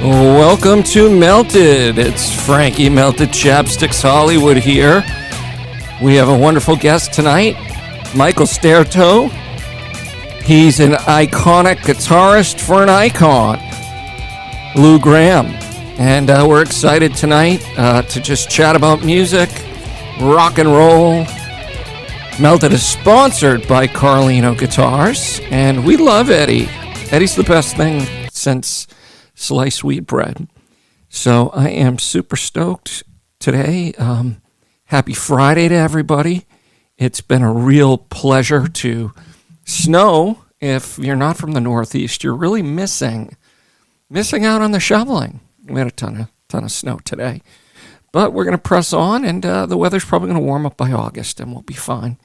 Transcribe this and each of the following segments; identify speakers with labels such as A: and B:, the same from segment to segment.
A: Welcome to Melted. It's Frankie Melted Chapsticks Hollywood here. We have a wonderful guest tonight, Michael Staertow. He's an iconic guitarist for an icon, Lou Gramm. And we're excited tonight to just chat about music, rock and roll. Melted is sponsored by Carlino Guitars, and we love Eddie. Eddie's the best thing since sliced wheat bread. So I am super stoked today. Happy Friday to everybody. It's been a real pleasure to snow. If you're not from the Northeast, you're really missing out on the shoveling. We had a ton of snow today. But we're going to press on, and the weather's probably going to warm up by August, and we'll be fine.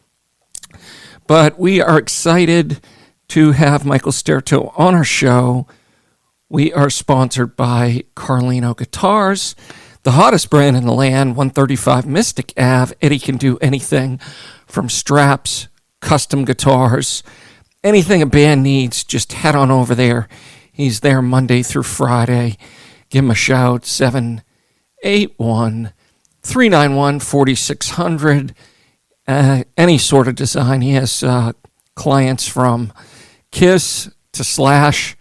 A: But we are excited to have Michael Staertow on our show. We are sponsored by Carlino Guitars, the hottest brand in the land, 135 Mystic Ave. Eddie can do anything from straps, custom guitars, anything a band needs, just head on over there. He's there Monday through Friday. Give him a shout, 781-391-4600. Any sort of design. He has clients from Kiss to Slash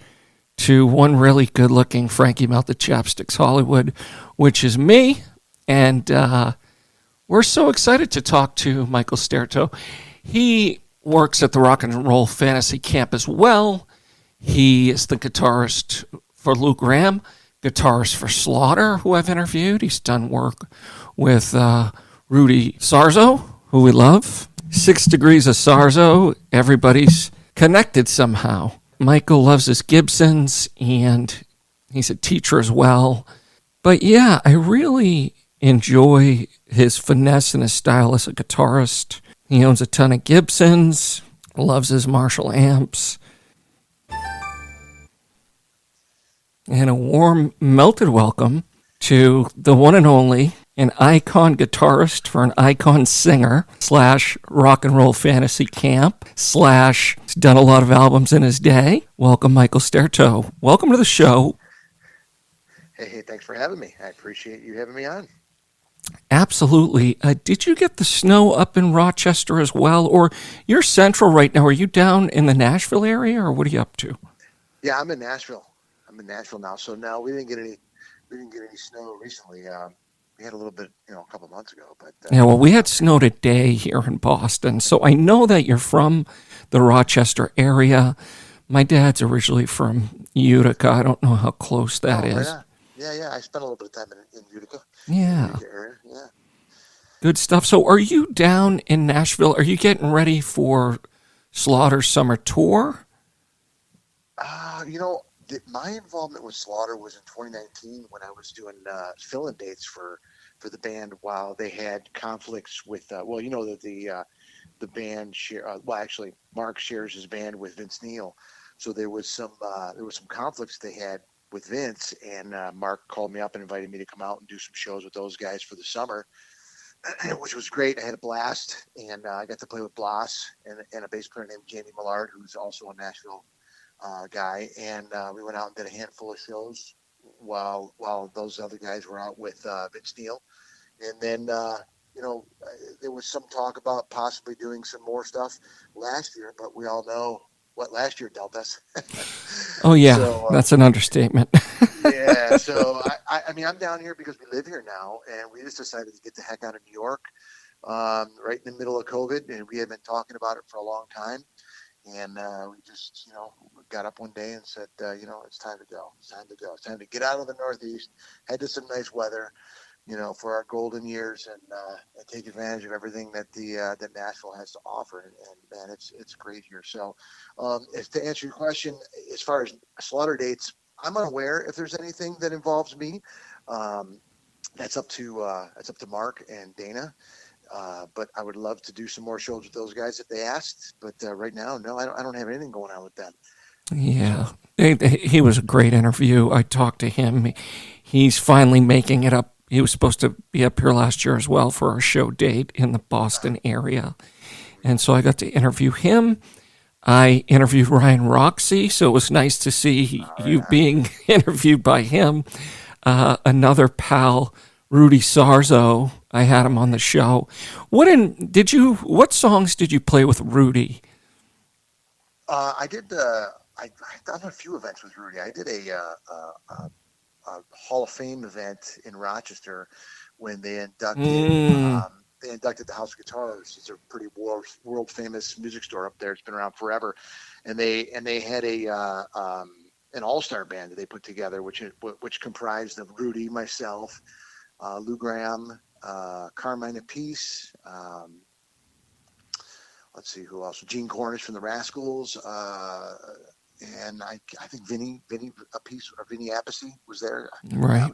A: to one really good-looking Frankie Melted Chapsticks Hollywood, which is me. And we're so excited to talk to Michael Staertow. He works at the RnR Fantasy Camp as well. He is the guitarist for Lou Gramm, guitarist for Slaughter, who I've interviewed. He's done work with Rudy Sarzo, who we love. 6 Degrees of Sarzo. Everybody's connected somehow. Michael loves his Gibsons, and he's a teacher as well. But yeah, I really enjoy his finesse and his style as a guitarist. He owns a ton of Gibsons, loves his Marshall amps. And a warm, melted welcome to the one and only, an icon guitarist for an icon singer / RnR Fantasy Camp / he's done a lot of albums in his day. Welcome, Michael Staertow. Welcome to the show.
B: Hey, thanks for having me. I appreciate you having me on.
A: Absolutely. Did you get the snow up in Rochester as well? Or you're central right now. Are you down in the Nashville area, or what are you up to?
B: Yeah, I'm in Nashville. Now. So now we didn't get any snow recently. We had a little bit, a couple months ago. But
A: yeah, well, we had snow today here in Boston. So I know that you're from the Rochester area. My dad's originally from Utica. I don't know how close that is.
B: Right. Yeah. I spent a little bit of time in Utica.
A: Yeah.
B: Utica area. Yeah. Good
A: stuff. So are you down in Nashville? Are you getting ready for Slaughter's summer tour?
B: My involvement with Slaughter was in 2019 when I was doing fill-in dates for the band while they had conflicts with. That the band share. Actually, Mark shares his band with Vince Neil, so there was some conflicts they had with Vince, and Mark called me up and invited me to come out and do some shows with those guys for the summer, which was great. I had a blast, and I got to play with Blas and a bass player named Jamie Millard, who's also a Nashville guy, and we went out and did a handful of shows while those other guys were out with Vince Neil. And then there was some talk about possibly doing some more stuff last year, but we all know what last year dealt us.
A: Oh yeah, so, that's an understatement.
B: Yeah, so I'm down here because we live here now, and we just decided to get the heck out of New York right in the middle of COVID, and we had been talking about it for a long time. And we just, got up one day and said, it's time to go. It's time to get out of the Northeast, head to some nice weather, for our golden years, and take advantage of everything that that Nashville has to offer. And man, it's great here. So, to answer your question, as far as Slaughter dates, I'm unaware if there's anything that involves me. That's up to Mark and Dana. But I would love to do some more shows with those guys if they asked. But right now, no, I don't have anything going on with them.
A: Yeah, he was a great interview. I talked to him. He's finally making it up. He was supposed to be up here last year as well for a show date in the Boston area. And so I got to interview him. I interviewed Ryan Roxy, so it was nice to see you being interviewed by him. Another pal, Rudy Sarzo, I had him on the show. What songs did you play with Rudy?
B: I did. I've done a few events with Rudy. I did a Hall of Fame event in Rochester when they inducted the House of Guitars. It's a pretty world famous music store up there. It's been around forever, and they had an all-star band that they put together, which comprised of Rudy, myself, Lou Gramm, Carmine and Appice. Let's see who else. Gene Cornish from the Rascals, and I think Vinny Appice or Vinny Appice was there.
A: Right.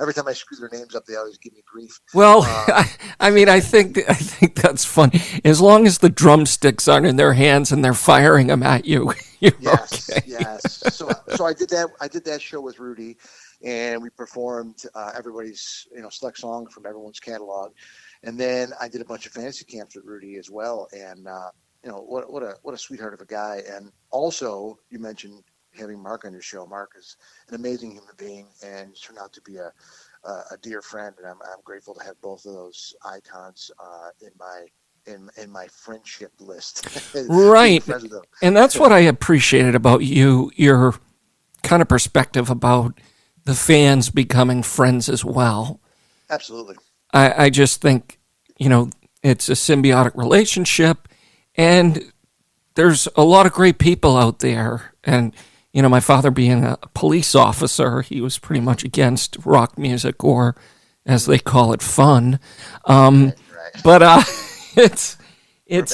B: Every time I screw their names up, they always give me grief.
A: Well, I think that's fun. As long as the drumsticks aren't in their hands and they're firing them at you,
B: yes,
A: okay.
B: Yes. So I did that. I did that show with Rudy, and we performed everybody's select song from everyone's catalog, and then I did a bunch of fantasy camps with Rudy as well, and. What a sweetheart of a guy. And also, you mentioned having Mark on your show. Mark is an amazing human being, and he's turned out to be a dear friend. And I'm grateful to have both of those icons in my friendship list.
A: Right, and that's what I appreciated about you. Your kind of perspective about the fans becoming friends as well.
B: Absolutely.
A: I just think it's a symbiotic relationship. And there's a lot of great people out there. And, my father being a police officer, he was pretty much against rock music, or as they call it, fun. Right. But it's and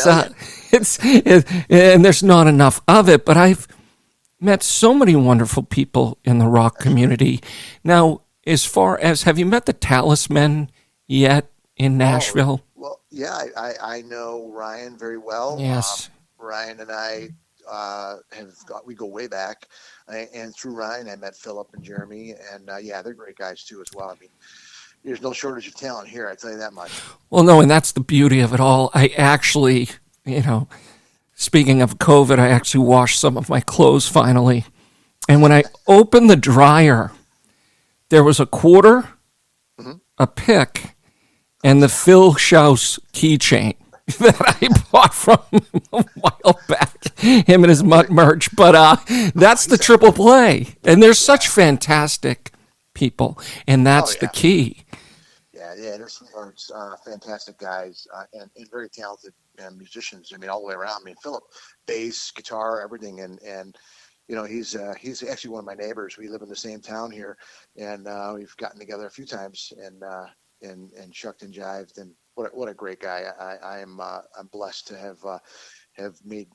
A: there's not enough of it. But I've met so many wonderful people in the rock community. Now, as far as, have you met the Talisman yet in Nashville?
B: Well, yeah, I know Ryan very well.
A: Yes.
B: Ryan and I we go way back, and through Ryan I met Philip and Jeremy, and they're great guys too as well. I mean, there's no shortage of talent here, I tell you that much.
A: Well, no, and that's the beauty of it all. I actually, speaking of COVID, I actually washed some of my clothes finally, and when I opened the dryer, there was a quarter, a pick, and the Phil Schaus keychain that I bought from him a while back, him and his Mutt merch. But that's the triple play. And they're such fantastic people, and that's the key. Yeah,
B: they're sweethearts, fantastic guys, and very talented musicians. I mean, all the way around. I mean, Philip, bass, guitar, everything, and he's actually one of my neighbors. We live in the same town here, and we've gotten together a few times, and shucked and jived, and what a great guy. I'm blessed to have made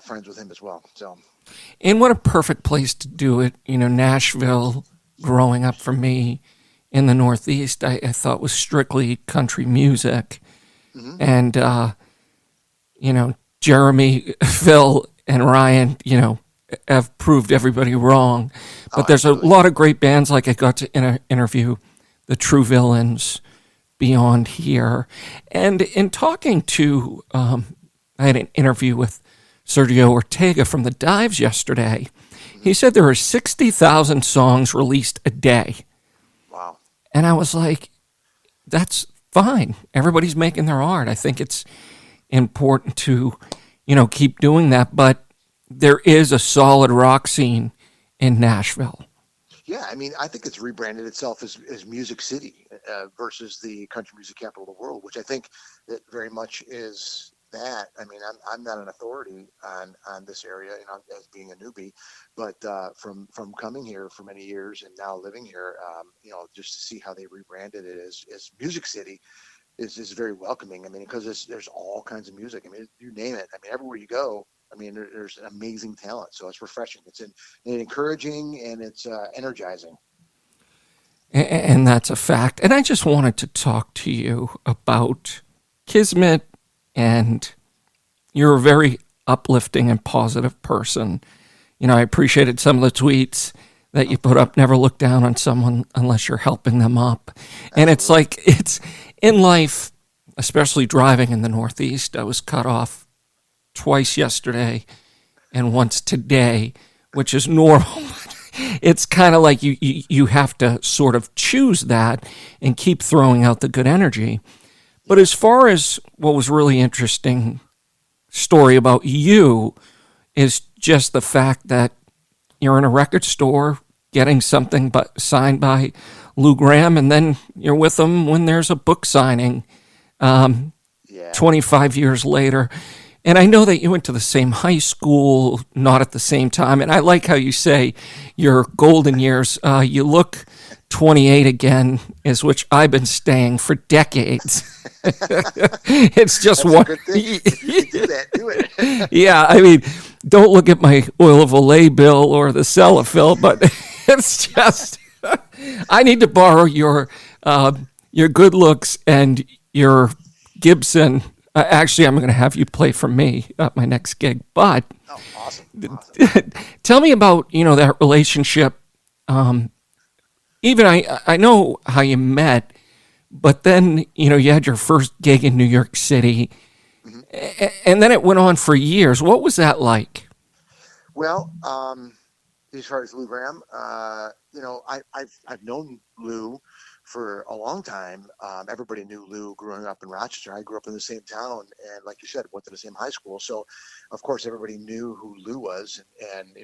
B: friends with him as well. So,
A: and what a perfect place to do it. Nashville, growing up for me in the Northeast, I thought was strictly country music, and Jeremy, Phil, and Ryan, have proved everybody wrong. But there's a lot of great bands. Like I got to interview the True Villains beyond here. And in talking to, I had an interview with Sergio Ortega from the Dives yesterday. He said there are 60,000 songs released a day.
B: Wow.
A: And I was like, that's fine. Everybody's making their art. I think it's important to, keep doing that. But there is a solid rock scene in Nashville.
B: Yeah, I mean, I think it's rebranded itself as Music City versus the country music capital of the world, which I think that very much is that. I mean, I'm not an authority on this area, as being a newbie, but from coming here for many years and now living here, just to see how they rebranded it as Music City is very welcoming. I mean, because there's all kinds of music. I mean, you name it. I mean, everywhere you go, I mean, there's amazing talent. So it's refreshing. It's encouraging, and it's energizing.
A: And that's a fact. And I just wanted to talk to you about Kismet, and you're a very uplifting and positive person. I appreciated some of the tweets that you put up. Never look down on someone unless you're helping them up. And it's like, it's in life, especially driving in the Northeast. I was cut off twice yesterday and once today, which is normal. It's kind of like you have to sort of choose that and keep throwing out the good energy. But as far as what was really interesting story about you is just the fact that you're in a record store getting something signed by Lou Gramm, and then you're with him when there's a book signing 25 years later. And I know that you went to the same high school, not at the same time. And I like how you say your golden years. You look 28 again, is which I've been staying for decades. It's just
B: That's
A: one.
B: A good thing. You do that, do it.
A: Yeah, I mean, don't look at my oil of Olay bill or the Celaphil, but it's just I need to borrow your good looks and your Gibson. Actually, I'm going to have you play for me at my next gig. But
B: awesome.
A: Tell me about that relationship. Even I know how you met, but then you had your first gig in New York City, and then it went on for years. What was that like?
B: Well, as far as Lou Gramm, I've known Lou for a long time. Everybody knew Lou growing up in Rochester. I grew up in the same town, and like you said, went to the same high school. So, of course, everybody knew who Lou was. And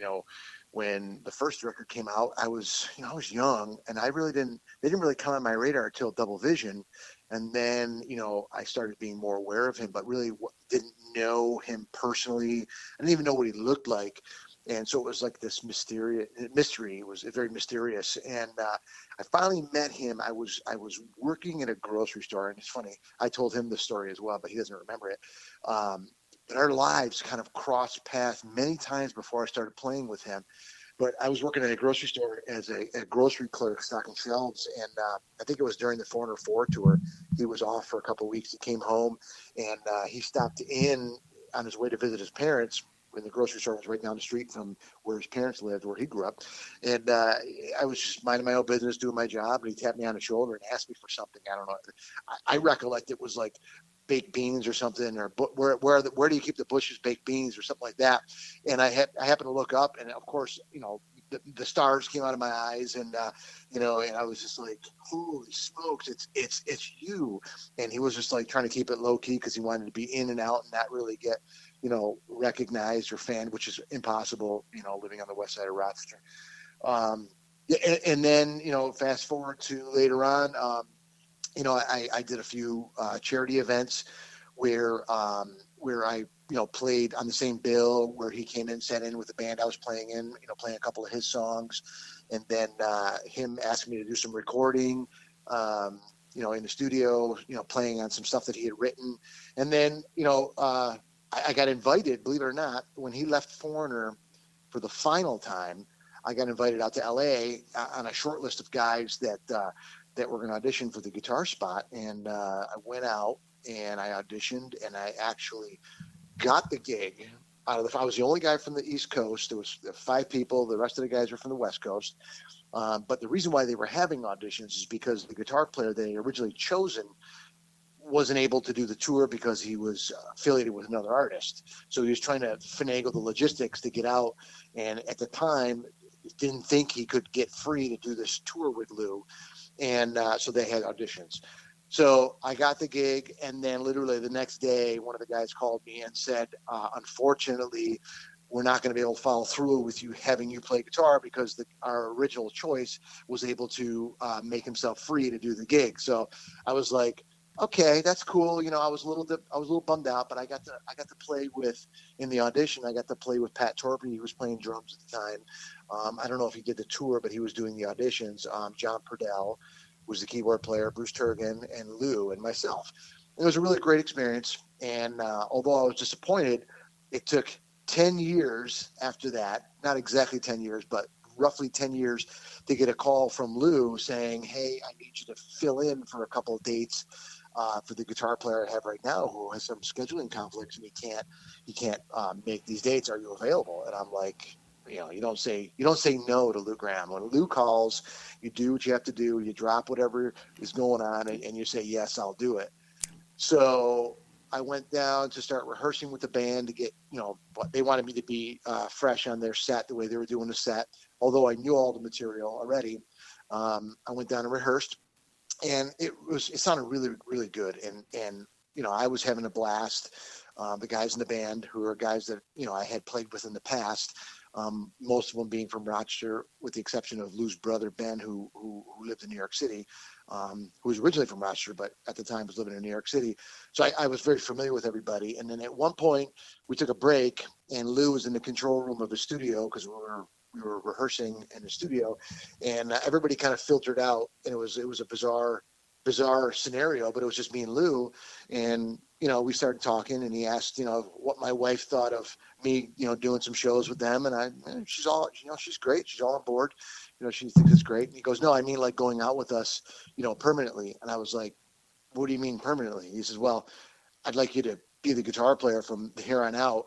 B: when the first record came out, I was young, and they didn't really come on my radar until Double Vision. And then, I started being more aware of him, but really didn't know him personally. I didn't even know what he looked like. And so it was like this mystery. It was very mysterious. And I finally met him. I was working in a grocery store, and it's funny. I told him the story as well, but he doesn't remember it. But our lives kind of crossed paths many times before I started playing with him. But I was working at a grocery store as a grocery clerk, stocking shelves, and I think it was during the Foreigner 4 tour. He was off for a couple of weeks. He came home, and he stopped in on his way to visit his parents. And the grocery store was right down the street from where his parents lived, where he grew up. And I was just minding my own business, doing my job, and he tapped me on the shoulder and asked me for something. I don't know. I recollect it was like baked beans or something, or where do you keep the Bush's baked beans or something like that. And I happened to look up, and of course, the stars came out of my eyes, and and I was just like, holy smokes, it's you. And he was just like trying to keep it low key because he wanted to be in and out and not really get recognized or fanned, which is impossible, living on the west side of Rochester. And then, fast forward to later on, I did a few charity events where I, played on the same bill, where he came in, sat in with the band I was playing in, playing a couple of his songs. And then him asking me to do some recording, in the studio, playing on some stuff that he had written. And then, I got invited, believe it or not, when he left Foreigner for the final time. I got invited out to LA on a short list of guys that were going to audition for the guitar spot. And I went out and I auditioned, and I actually got the gig. I was the only guy from the East Coast. There was 5 people. The rest of the guys were from the West Coast. But the reason why they were having auditions is because the guitar player they had originally chosen wasn't able to do the tour because he was affiliated with another artist. So he was trying to finagle the logistics to get out. And at the time, didn't think he could get free to do this tour with Lou. And so they had auditions. So I got the gig, and then literally the next day, one of the guys called me and said, unfortunately, we're not going to be able to follow through with you having you play guitar because our original choice was able to make himself free to do the gig. So I was like, okay, that's cool. I was a little bummed out, but I got to play with, in the audition, I got to play with Pat Torpey. He was playing drums at the time. I don't know if he did the tour, but he was doing the auditions. John Purdell was the keyboard player, Bruce Turgan, and Lou, and myself. And it was a really great experience. And although I was disappointed, it took 10 years after that, not exactly 10 years, but roughly 10 years, to get a call from Lou saying, hey, I need you to fill in for a couple of dates for the guitar player I have right now who has some scheduling conflicts, and he can't make these dates. Are you available? And I'm like, you don't say no to Lou Gramm. When Lou calls, you do what you have to do. You drop whatever is going on, and you say, yes, I'll do it. So I went down to start rehearsing with the band to get, they wanted me to be fresh on their set, the way they were doing the set. Although I knew all the material already, I went down and rehearsed, and it sounded really, really good. And I was having a blast. The guys in the band, who are guys that I had played with in the past, most of them being from Rochester, with the exception of Lou's brother Ben, who lived in New York City, who was originally from Rochester, but at the time was living in New York City. So I was very familiar with everybody. And then at one point we took a break, and Lou was in the control room of the studio, because we were rehearsing in the studio, and everybody kind of filtered out, and it was a bizarre scenario, but it was just me and Lou. And we started talking, and he asked what my wife thought of me doing some shows with them, and she's all she's great, she's all on board, she thinks it's great. And he goes, no, I mean, like, going out with us permanently. And I was like, what do you mean permanently? He says, well, I'd like you to be the guitar player from here on out,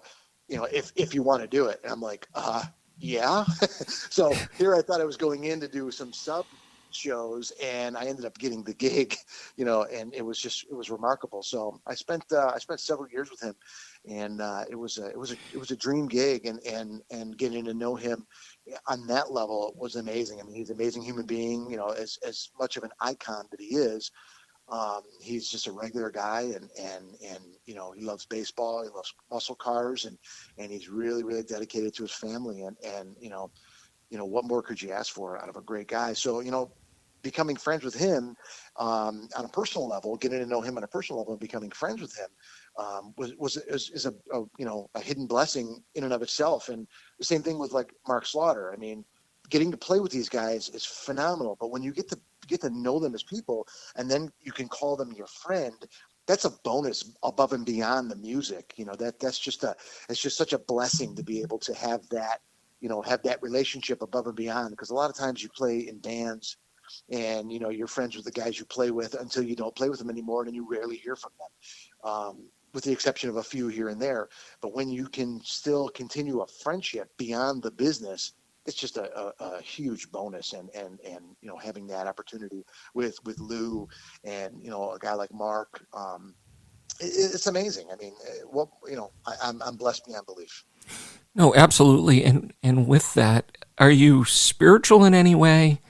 B: if you want to do it. And I'm like, yeah. So here I thought I was going in to do some sub shows, and I ended up getting the gig, and it was remarkable. So I spent several years with him, and it was a dream gig, and getting to know him on that level was amazing. I mean, he's an amazing human being, as much of an icon that he is. He's just a regular guy, and he loves baseball, he loves muscle cars, and he's really, really dedicated to his family, and what more could you ask for out of a great guy? So, becoming friends with him on a personal level, getting to know him on a personal level, and becoming friends with him is a hidden blessing in and of itself. And the same thing with, like, Mark Slaughter. I mean, getting to play with these guys is phenomenal, but when you get to know them as people, and then you can call them your friend, that's a bonus above and beyond the music. It's just such a blessing to be able to have that, have that relationship above and beyond. Because a lot of times you play in bands, and you're friends with the guys you play with until you don't play with them anymore, and then you rarely hear from them, with the exception of a few here and there. But when you can still continue a friendship beyond the business, it's just a huge bonus. And having that opportunity with Lou, and a guy like Mark, it's amazing. I mean, I'm blessed beyond belief.
A: No, absolutely. And with that, are you spiritual in any way?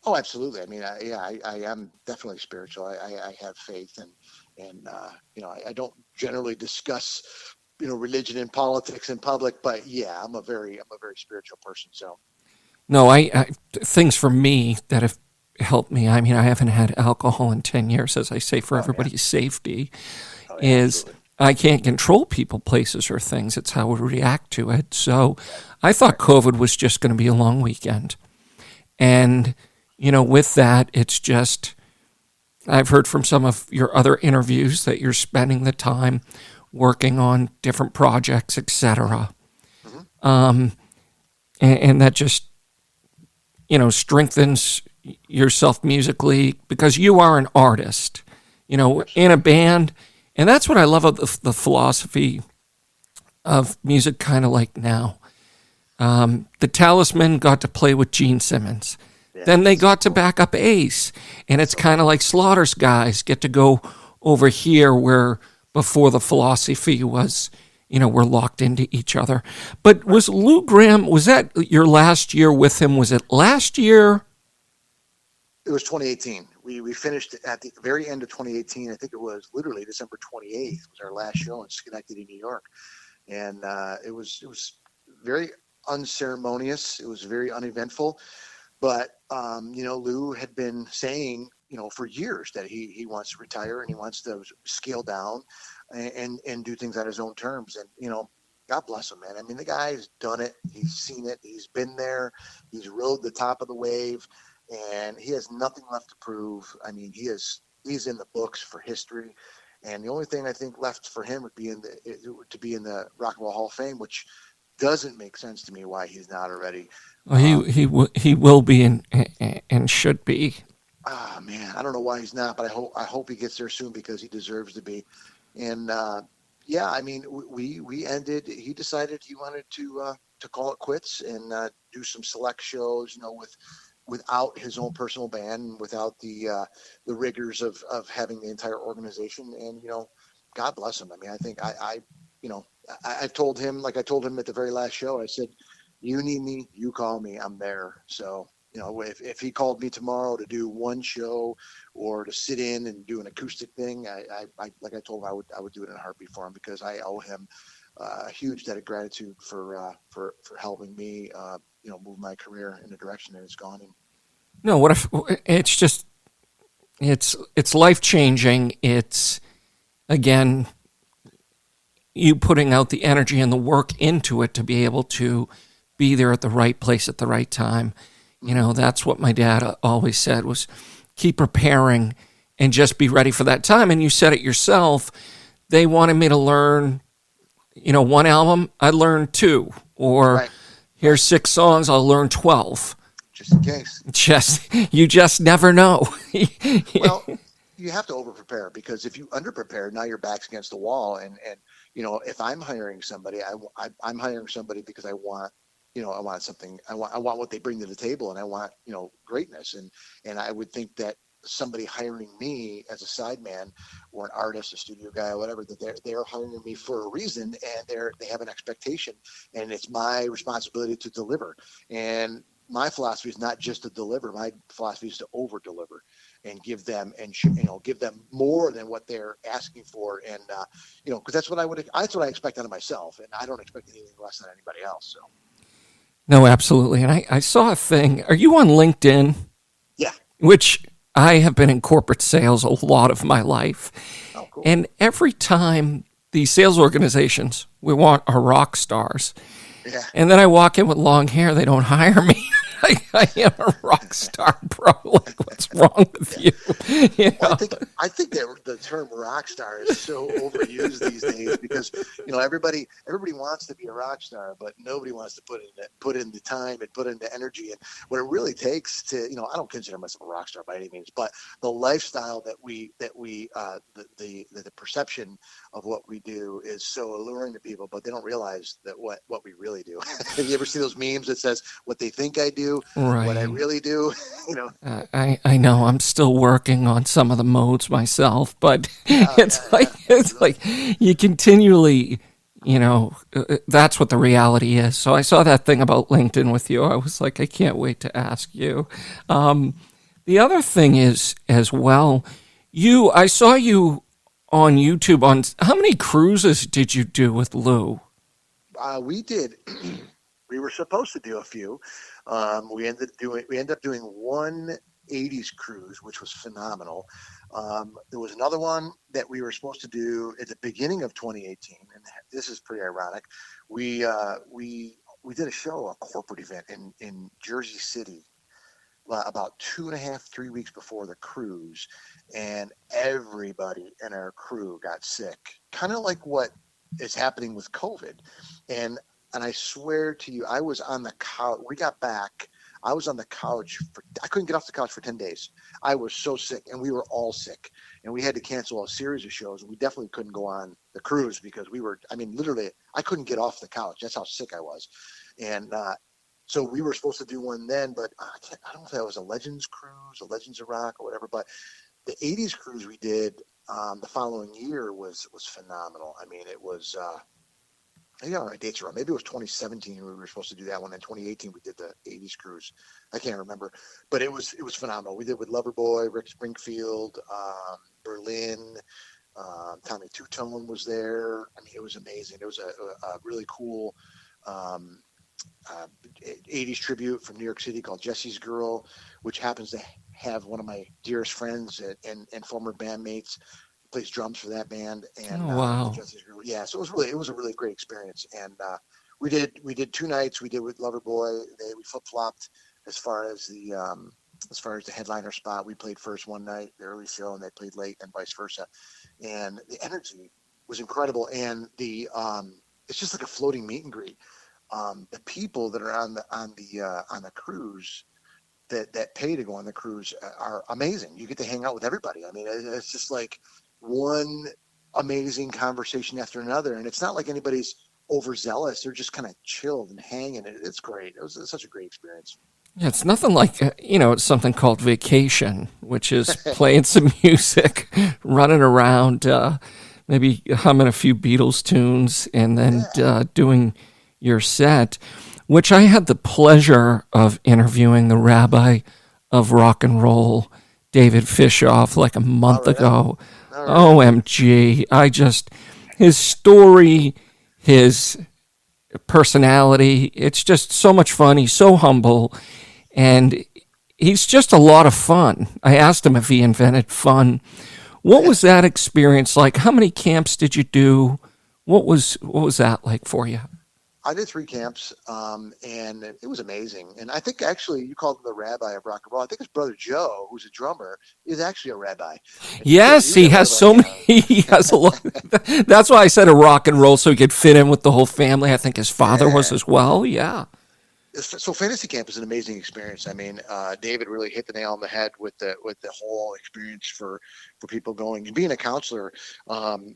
B: Oh, absolutely. I mean, I am definitely spiritual. I have faith, and I don't generally discuss, religion and politics in public, but yeah, I'm a very spiritual person. So,
A: no, I things for me that have helped me. I mean, I haven't had alcohol in 10 years, as I say, for everybody's safety, is
B: absolutely.
A: I can't control people, places, or things. It's how we react to it. So I thought COVID was just going to be a long weekend. And with that, it's just, I've heard from some of your other interviews that you're spending the time working on different projects, etc.
B: Mm-hmm.
A: And that just, strengthens yourself musically, because you are an artist, in a band. And that's what I love of the philosophy of music, kind of like now. The Talisman got to play with Gene Simmons. Then they got to back up Ace. And it's kind of like Slaughter's guys get to go over here, where before the philosophy was, we're locked into each other. But was Lou Gramm, was that your last year with him? Was it last year?
B: It was 2018. We finished at the very end of 2018. I think it was literally December 28th was our last show in Schenectady, New York. And it was very unceremonious. It was very uneventful. But, Lou had been saying, for years that he wants to retire, and he wants to scale down and do things on his own terms. And, God bless him, man. I mean, the guy's done it. He's seen it. He's been there. He's rode the top of the wave, and he has nothing left to prove. I mean, he's in the books for history. And the only thing I think left for him would be to be in the Rock and Roll Hall of Fame, which doesn't make sense to me why he's not already.
A: Well, he will be and should be.
B: Man, I don't know why he's not, but I hope he gets there soon, because he deserves to be. And I mean, we ended. He decided he wanted to call it quits and do some select shows, with without his own personal band, without the rigors of having the entire organization. And God bless him. I mean, I think I've told him, like I told him at the very last show, I said, you need me, you call me, I'm there. So if he called me tomorrow to do one show or to sit in and do an acoustic thing, I like I told him, I would do it in a heartbeat for him, because I owe him a huge debt of gratitude for helping me, move my career in the direction that it's gone in.
A: No, what if it's just it's life changing. It's, again, you putting out the energy and the work into it to be able to be there at the right place at the right time. That's what my dad always said, was keep preparing and just be ready for that time. And you said it yourself. They wanted me to learn, one album, I learned 2, or
B: Right.
A: Here's 6 songs, I'll learn 12.
B: Just in case.
A: You just never know.
B: Well, you have to over-prepare, because if you under-prepare, now your back's against the wall. And if I'm hiring somebody, I'm hiring somebody because I want something. I want what they bring to the table, and I want, greatness. And I would think that somebody hiring me as a sideman or an artist, a studio guy, or whatever, that they're hiring me for a reason, and they have an expectation, and it's my responsibility to deliver. And my philosophy is not just to deliver. My philosophy is to over deliver and give them more than what they're asking for. And, because that's what I expect out of myself. And I don't expect anything less than anybody else. So.
A: No, absolutely. And I saw a thing. Are you on LinkedIn?
B: Yeah.
A: Which I have been in corporate sales a lot of my life.
B: Oh, cool.
A: And every time these sales organizations, we want our rock stars.
B: Yeah.
A: And then I walk in with long hair, they don't hire me. I am a rock star, bro. Like, what's wrong with you?
B: Well, I think that the term rock star is so overused these days, because everybody wants to be a rock star, but nobody wants to put in the time and put in the energy. And what it really takes to I don't consider myself a rock star by any means, but the lifestyle that we the perception of what we do is so alluring to people, but they don't realize that what we really do. Have you ever seen those memes that says what they think I do,
A: right.
B: What I really do?
A: I know I'm still working on some of the modes myself, but it's like you continually, that's what the reality is. So I saw that thing about LinkedIn with you. I was like, I can't wait to ask you. The other thing is, as well, I saw you on YouTube on, how many cruises did you do with Lou?
B: We did. We were supposed to do a few. We ended up doing one 80s cruise, which was phenomenal. There was another one that we were supposed to do at the beginning of 2018, and this is pretty ironic. We did a show, a corporate event in Jersey City, about 2.5-3 weeks before the cruise, and everybody in our crew got sick, kind of like what is happening with COVID. And I swear to you, I was on the couch. We got back. I was on the couch. I couldn't get off the couch for 10 days. I was so sick, and we were all sick. And we had to cancel a series of shows. And we definitely couldn't go on the cruise because literally, I couldn't get off the couch. That's how sick I was. And so we were supposed to do one then, but I don't know if that was a Legends cruise, a Legends of Rock, or whatever. But the 80s cruise we did the following year was phenomenal. I mean, it was I got my dates wrong. Maybe it was 2017 we were supposed to do that one. In 2018 we did the 80s cruise. I can't remember, but it was phenomenal. We did with Loverboy, Rick Springfield, Berlin, Tommy Two-Tone was there. I mean, it was amazing. It was a really cool 80s tribute from New York City called Jesse's Girl, which happens to have one of my dearest friends and former bandmates plays drums for that band. And
A: wow.
B: Yeah, so it was a really great experience. And we did 2 nights. We did with Loverboy. We flip-flopped as far as the headliner spot. We played first one night, the early show, and they played late, and vice versa. And the energy was incredible. And it's just like a floating meet and greet. The people that are on the cruise that pay to go on the cruise are amazing. You get to hang out with everybody. I mean, it's just like one amazing conversation after another, and it's not like anybody's overzealous. They're just kind of chilled and hanging. It's great. It was such a great experience.
A: Yeah, it's nothing like, it's something called vacation, which is playing some music, running around, maybe humming a few Beatles tunes, and then
B: Yeah.
A: doing your set, which I had the pleasure of interviewing the rabbi of rock and roll, David Fishoff, like a
B: All
A: month
B: right on.
A: ago.
B: All right.
A: OMG. His story, his personality, it's just so much fun. He's so humble, and he's just a lot of fun. I asked him if he invented fun. What was that experience like? How many camps did you do? What was that like for you?
B: I did 3 camps, and it was amazing. And I think actually you called him the rabbi of rock and roll. I think his brother Joe, who's a drummer, is actually a rabbi. And he
A: Yes,
B: was
A: he
B: a
A: has
B: rabbi.
A: so many. He has a lot. That's why I said a rock and roll, so he could fit in with the whole family. I think his father was
B: Yeah.
A: as well. Yeah.
B: So fantasy camp is an amazing experience. I mean, David really hit the nail on the head with the whole experience for people going and being a counselor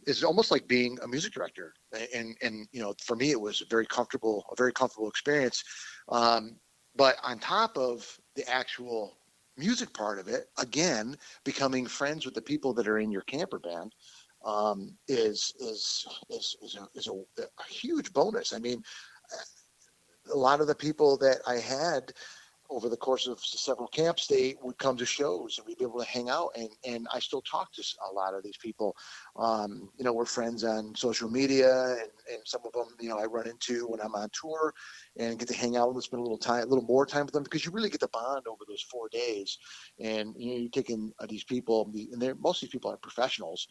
B: is almost like being a music director. And for me, it was a very comfortable experience. Um, but on top of the actual music part of it, again, becoming friends with the people that are in your camper band is a huge bonus. I mean, a lot of the people that I had over the course of several camps, they would come to shows and we'd be able to hang out. And I still talk to a lot of these people. We're friends on social media, and some of them, I run into when I'm on tour and get to hang out and spend a little more time with them, because you really get to bond over those 4 days. And you're taking these people, and most of these people are professionals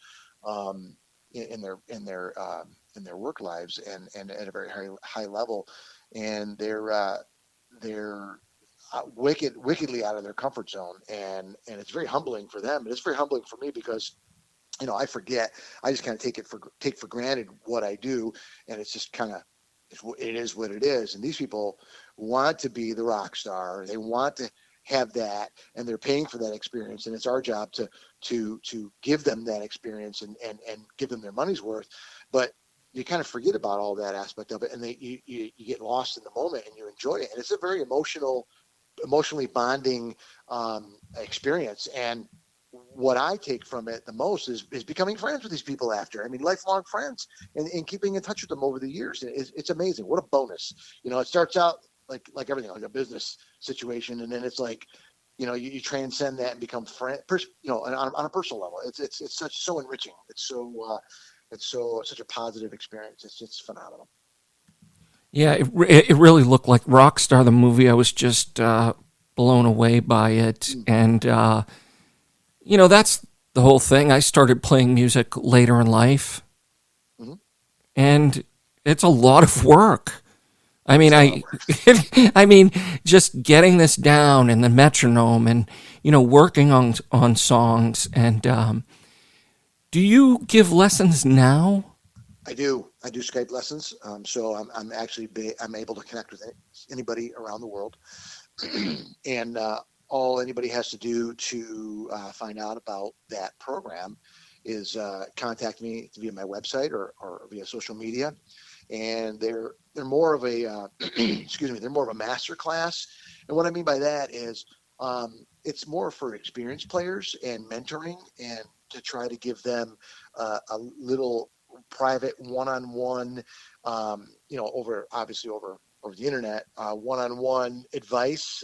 B: in their work lives, and at a very high level, and they're wickedly out of their comfort zone, and it's very humbling for them, and it's very humbling for me, because I forget. I just kind of take for granted what I do, and it's just kind of it is what it is. And these people want to be the rock star. They want to have that, and they're paying for that experience. And it's our job to give them that experience, and give them their money's worth. But you kind of forget about all that aspect of it, and you get lost in the moment and you enjoy it. And it's a very emotionally bonding experience. And what I take from it the most is becoming friends with these people after. I mean, lifelong friends, and keeping in touch with them over the years. It's amazing. What a bonus. It starts out like everything, like a business situation, and then it's like, you transcend that and become friend, on a personal level. It's so enriching. It's such a positive experience. It's phenomenal.
A: Yeah, it really looked like Rockstar, the movie. I was just blown away by it.
B: Mm.
A: And, that's the whole thing. I started playing music later in life,
B: Mm-hmm.
A: and it's a lot of work. I mean,
B: It's a lot of work.
A: I mean, just getting this down and the metronome, and working on songs. And do you give lessons now?
B: I do. I do Skype lessons. So I'm actually I'm able to connect with anybody around the world, and all anybody has to do to find out about that program is contact me via my website, or via social media. And they're more of a excuse me, they're more of a master class. And what I mean by that is it's more for experienced players and mentoring, and to try to give them a little private one-on-one, over the internet, one-on-one advice.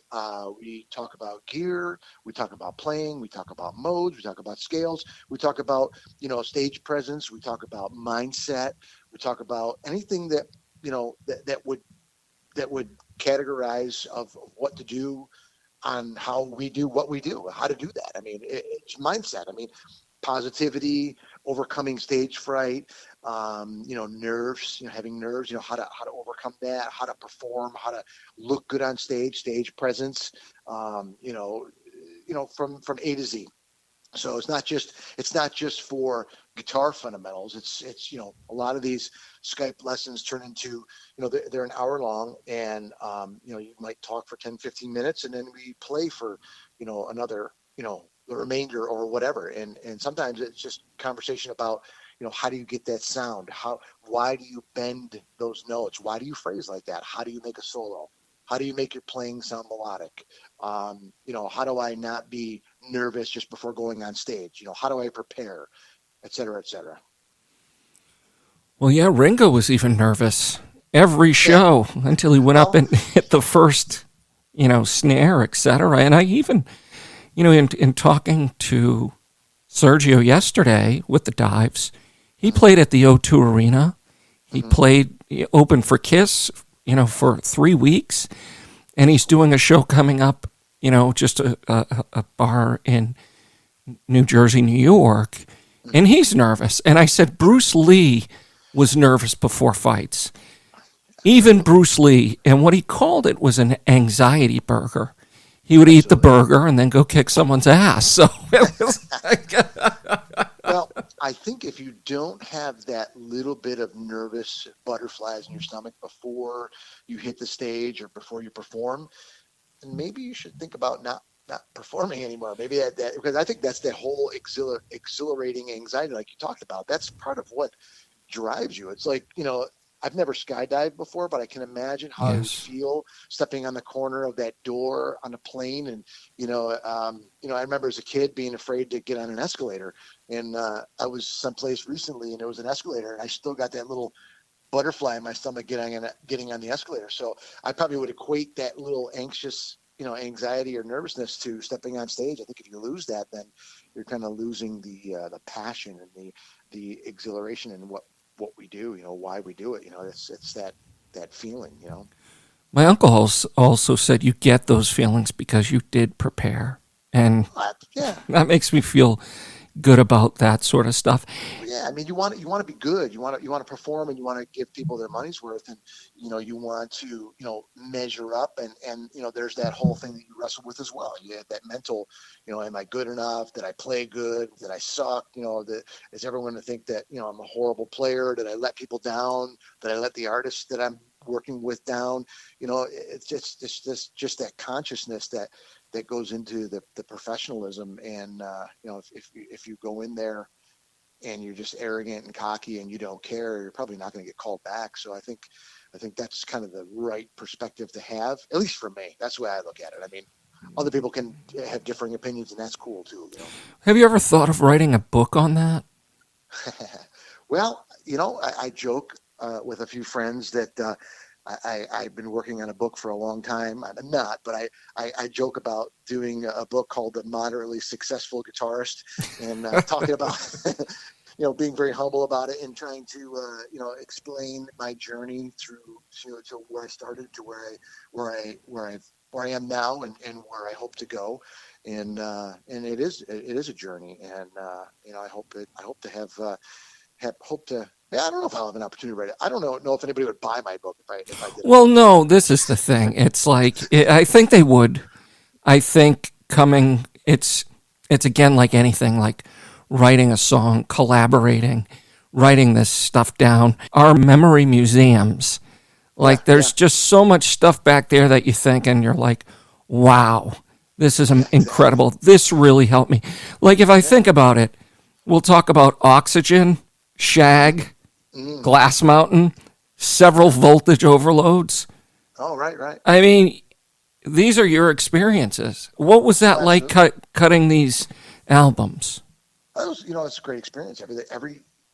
B: We talk about gear, we talk about playing, we talk about modes, we talk about scales, we talk about stage presence, we talk about mindset, we talk about anything that that would categorize of what to do, on how we do what we do, how to do that. I mean, it's mindset. I mean, positivity, overcoming stage fright, nerves, having nerves, how to overcome that, how to perform, how to look good on stage presence, um, you know, from A to Z. So it's not just for guitar fundamentals. It's a lot of these Skype lessons turn into, they're an hour long, and you might talk for 10, 15 minutes, and then we play for another, the remainder or whatever. And sometimes it's just conversation about, how do you get that sound? Why do you bend those notes? Why do you phrase like that? How do you make a solo? How do you make your playing sound melodic? How do I not be nervous just before going on stage? How do I prepare, et cetera, et cetera.
A: Well, yeah, Ringo was even nervous every
B: Yeah.
A: show until he went up
B: Well,
A: and hit the first, snare, etc. And I even, in talking to Sergio yesterday with the Dives, he played at the O2 Arena. He played open for Kiss, for 3 weeks, and he's doing a show coming up, just a bar in New Jersey, New York, and he's nervous. And I said, Bruce Lee was nervous before fights. Even Bruce Lee, and what he called it was an anxiety burger. He would eat the burger and then go kick someone's ass. So it was like...
B: Well, I think if you don't have that little bit of nervous butterflies in your stomach before you hit the stage or before you perform, then maybe you should think about not performing anymore. Maybe that because I think that's that whole exhilarating anxiety like you talked about. That's part of what drives you. It's like, I've never skydived before, but I can imagine how I would feel stepping on the corner of that door on a plane. And, I remember as a kid being afraid to get on an escalator. And I was someplace recently and there was an escalator and I still got that little butterfly in my stomach getting on the escalator. So I probably would equate that little anxious, anxiety or nervousness to stepping on stage. I think if you lose that, then you're kind of losing the passion and the exhilaration and what we do, why we do it. It's that feeling,
A: My uncle also said you get those feelings because you did prepare. And
B: yeah,
A: that makes me feel good about that sort of stuff.
B: Yeah, I mean, you want to be good. You want to perform, and you want to give people their money's worth, and you want to measure up, and there's that whole thing that you wrestle with as well. You have that mental, am I good enough? Did I play good? Did I suck? Is everyone going to think that I'm a horrible player? Did I let people down? Did I let the artists that I'm working with down? It's just that consciousness that goes into the professionalism, and if you go in there and you're just arrogant and cocky and you don't care, you're probably not going to get called back. So I think that's kind of the right perspective to have, at least for me. That's the way I look at it. I mean, other people can have differing opinions, and that's cool too.
A: Have you ever thought of writing a book on that?
B: Well, I joke with a few friends that I've been working on a book for a long time. I'm not, but I joke about doing a book called The Moderately Successful Guitarist, and talking about being very humble about it and trying to explain my journey through to where I started to where I am now and where I hope to go, and it is a journey, and I hope to have hope to. Yeah, I don't know if I'll have an opportunity to write it. I don't know if anybody would buy my book if I did.
A: Well, no, this is the thing. It's like I think they would. I think it's again like anything, like writing a song, collaborating, writing this stuff down. Our memory museums, like there's just so much stuff back there that you think and you're like, wow, this is incredible. This really helped me. Like if I think about it, we'll talk about Oxygen, Shag, Glass Mountain, several voltage overloads.
B: Oh, right.
A: I mean, these are your experiences. What was that like cutting these albums?
B: It was, it's a great experience.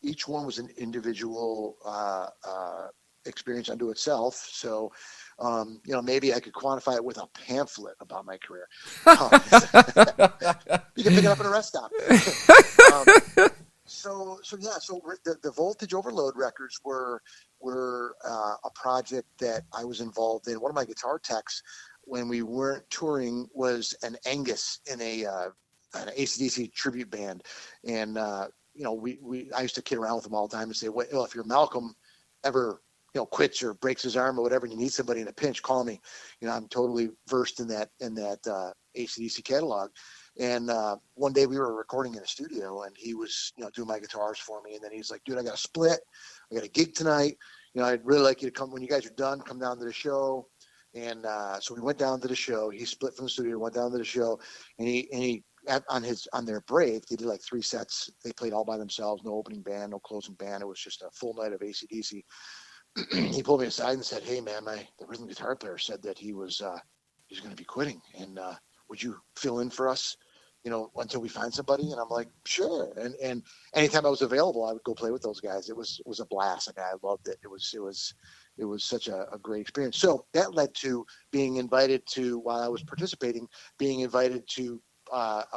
B: Each one was an individual experience unto itself. So, maybe I could quantify it with a pamphlet about my career. You can pick it up at a rest stop. So the Voltage Overload records were a project that I was involved in. One of my guitar techs, when we weren't touring, was an Angus in an AC/DC tribute band, and I used to kid around with him all the time and say, well, if your Malcolm ever quits or breaks his arm or whatever, and you need somebody in a pinch, call me. I'm totally versed in that AC/DC catalog. And one day we were recording in a studio, and he was doing my guitars for me, and then he's like, dude, I got a split, I got a gig tonight, I'd really like you to come when you guys are done, come down to the show. And so we went down to the show. He split from the studio, went down to the show, and he on their break, they did like 3 sets. They played all by themselves, no opening band, no closing band. It was just a full night of AC/DC. he pulled me aside and said, "Hey, man, the rhythm guitar player said that he's going to be quitting, and would you fill in for us, until we find somebody?" And I'm like, "Sure." And anytime I was available, I would go play with those guys. It was a blast. Like, I loved it. It was such a great experience. So that led to being invited to, while I was participating, being invited to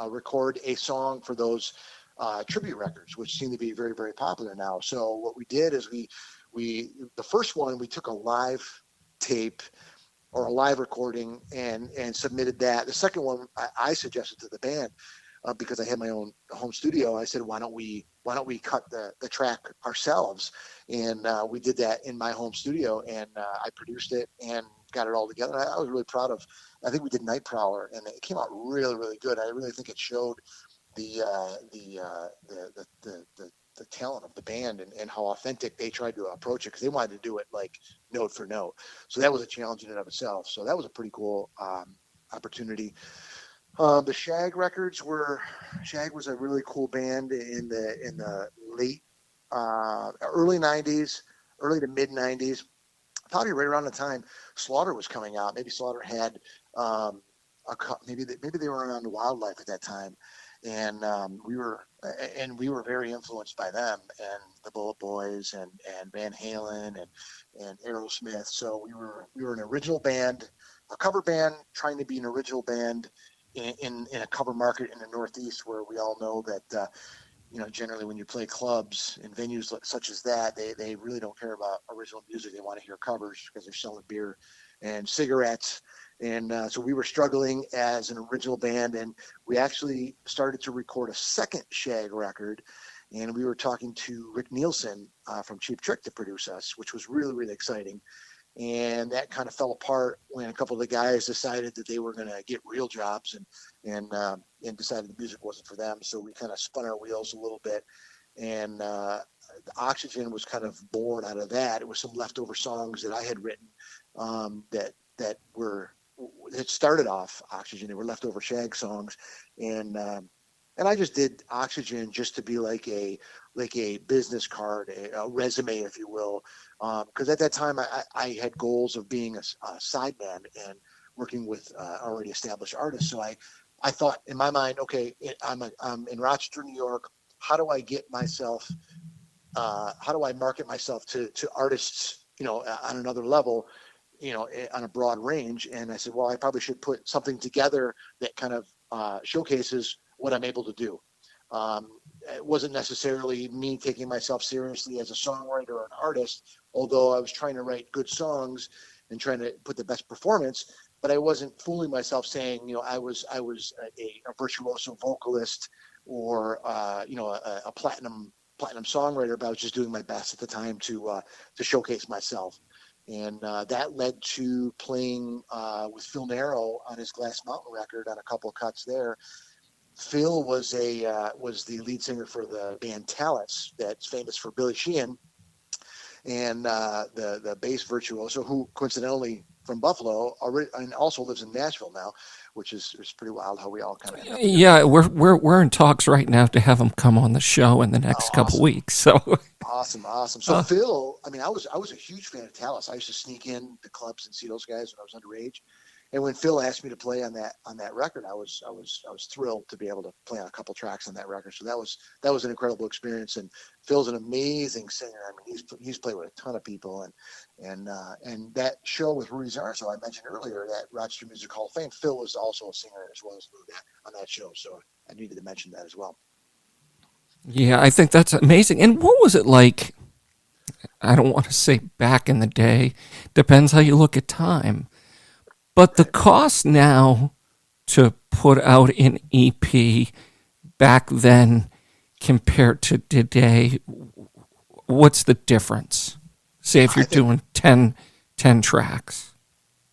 B: record a song for those tribute records, which seem to be very, very popular now. So what we did is the first one, we took a live tape or a live recording and submitted that. The second one, I suggested to the band, because I had my own home studio. I said, why don't we cut the track ourselves? And we did that in my home studio, and I produced it and got it all together. I was really proud of. I think we did Night Prowler, and it came out really, really good. I really think it showed the talent of the band, and how authentic they tried to approach it, because they wanted to do it like note for note. So that was a challenge in and of itself. So that was a pretty cool opportunity. The Shag records Shag was a really cool band in the late early 90s, early to mid 90s. Probably right around the time Slaughter was coming out. Maybe Slaughter had maybe they were around the Wildlife at that time, and we were very influenced by them and the Bullet Boys and Van Halen and Aerosmith. So we were an original band, a cover band, trying to be an original band in a cover market in the Northeast, where we all know that generally when you play clubs and venues such as that, they really don't care about original music. They want to hear covers because they're selling beer and cigarettes. And so we were struggling as an original band, and we actually started to record a second Shag record. And we were talking to Rick Nielsen from Cheap Trick to produce us, which was really, really exciting. And that kind of fell apart when a couple of the guys decided that they were going to get real jobs and decided the music wasn't for them. So we kind of spun our wheels a little bit, and the Oxygen was kind of born out of that. It was some leftover songs that I had written that started off Oxygen. They were leftover Shag songs, and I just did Oxygen just to be like a business card, a resume, if you will, because at that time I had goals of being a sideman and working with already established artists. So I thought in my mind, okay, I'm in Rochester, New York. How do I get myself? How do I market myself to artists, on another level, on a broad range? And I said, well, I probably should put something together that kind of showcases what I'm able to do. It wasn't necessarily me taking myself seriously as a songwriter or an artist, although I was trying to write good songs and trying to put the best performance. But I wasn't fooling myself saying, I was a virtuoso vocalist or a platinum songwriter, but I was just doing my best at the time to showcase myself. And that led to playing with Phil Narrow on his Glass Mountain record on a couple of cuts there. Phil was the lead singer for the band Talents, that's famous for Billy Sheehan, and the bass virtuoso, who coincidentally from Buffalo and also lives in Nashville now, which is pretty wild how we all kind of end up here.
A: Yeah, we're in talks right now to have him come on the show in the next couple weeks. So
B: awesome. So Phil, I was a huge fan of Talents. I used to sneak in the clubs and see those guys when I was underage. And when Phil asked me to play on that record, I was thrilled to be able to play on a couple tracks on that record. So that was an incredible experience. And Phil's an amazing singer. He's played with a ton of people. And that show with Rudy Sarzo I mentioned earlier, that Rochester Music Hall of Fame, Phil was also a singer as well as Lou on that show. So I needed to mention that as well.
A: Yeah, I think that's amazing. And what was it like? I don't want to say back in the day. Depends how you look at time. But the cost now to put out an EP back then compared to today, what's the difference? Say if you're doing 10 tracks.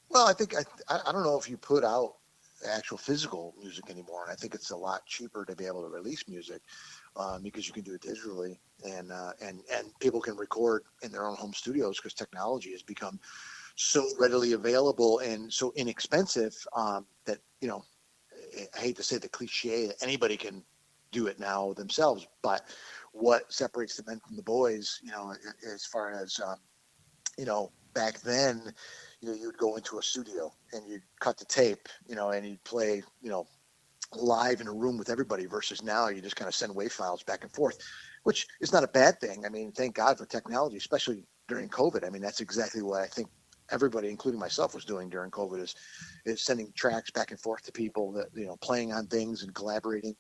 B: Well, I think I don't know if you put out actual physical music anymore, and I think it's a lot cheaper to be able to release music because you can do it digitally, and people can record in their own home studios because technology has become so readily available and so inexpensive that I hate to say the cliche that anybody can do it now themselves. But what separates the men from the boys, as far as back then, you'd go into a studio and you'd cut the tape, and you'd play, live in a room with everybody versus now you just kind of send WAV files back and forth, which is not a bad thing. I mean, thank God for technology, especially during COVID. I mean, that's exactly what I think everybody, including myself, was doing during COVID is sending tracks back and forth to people that, playing on things and collaborating.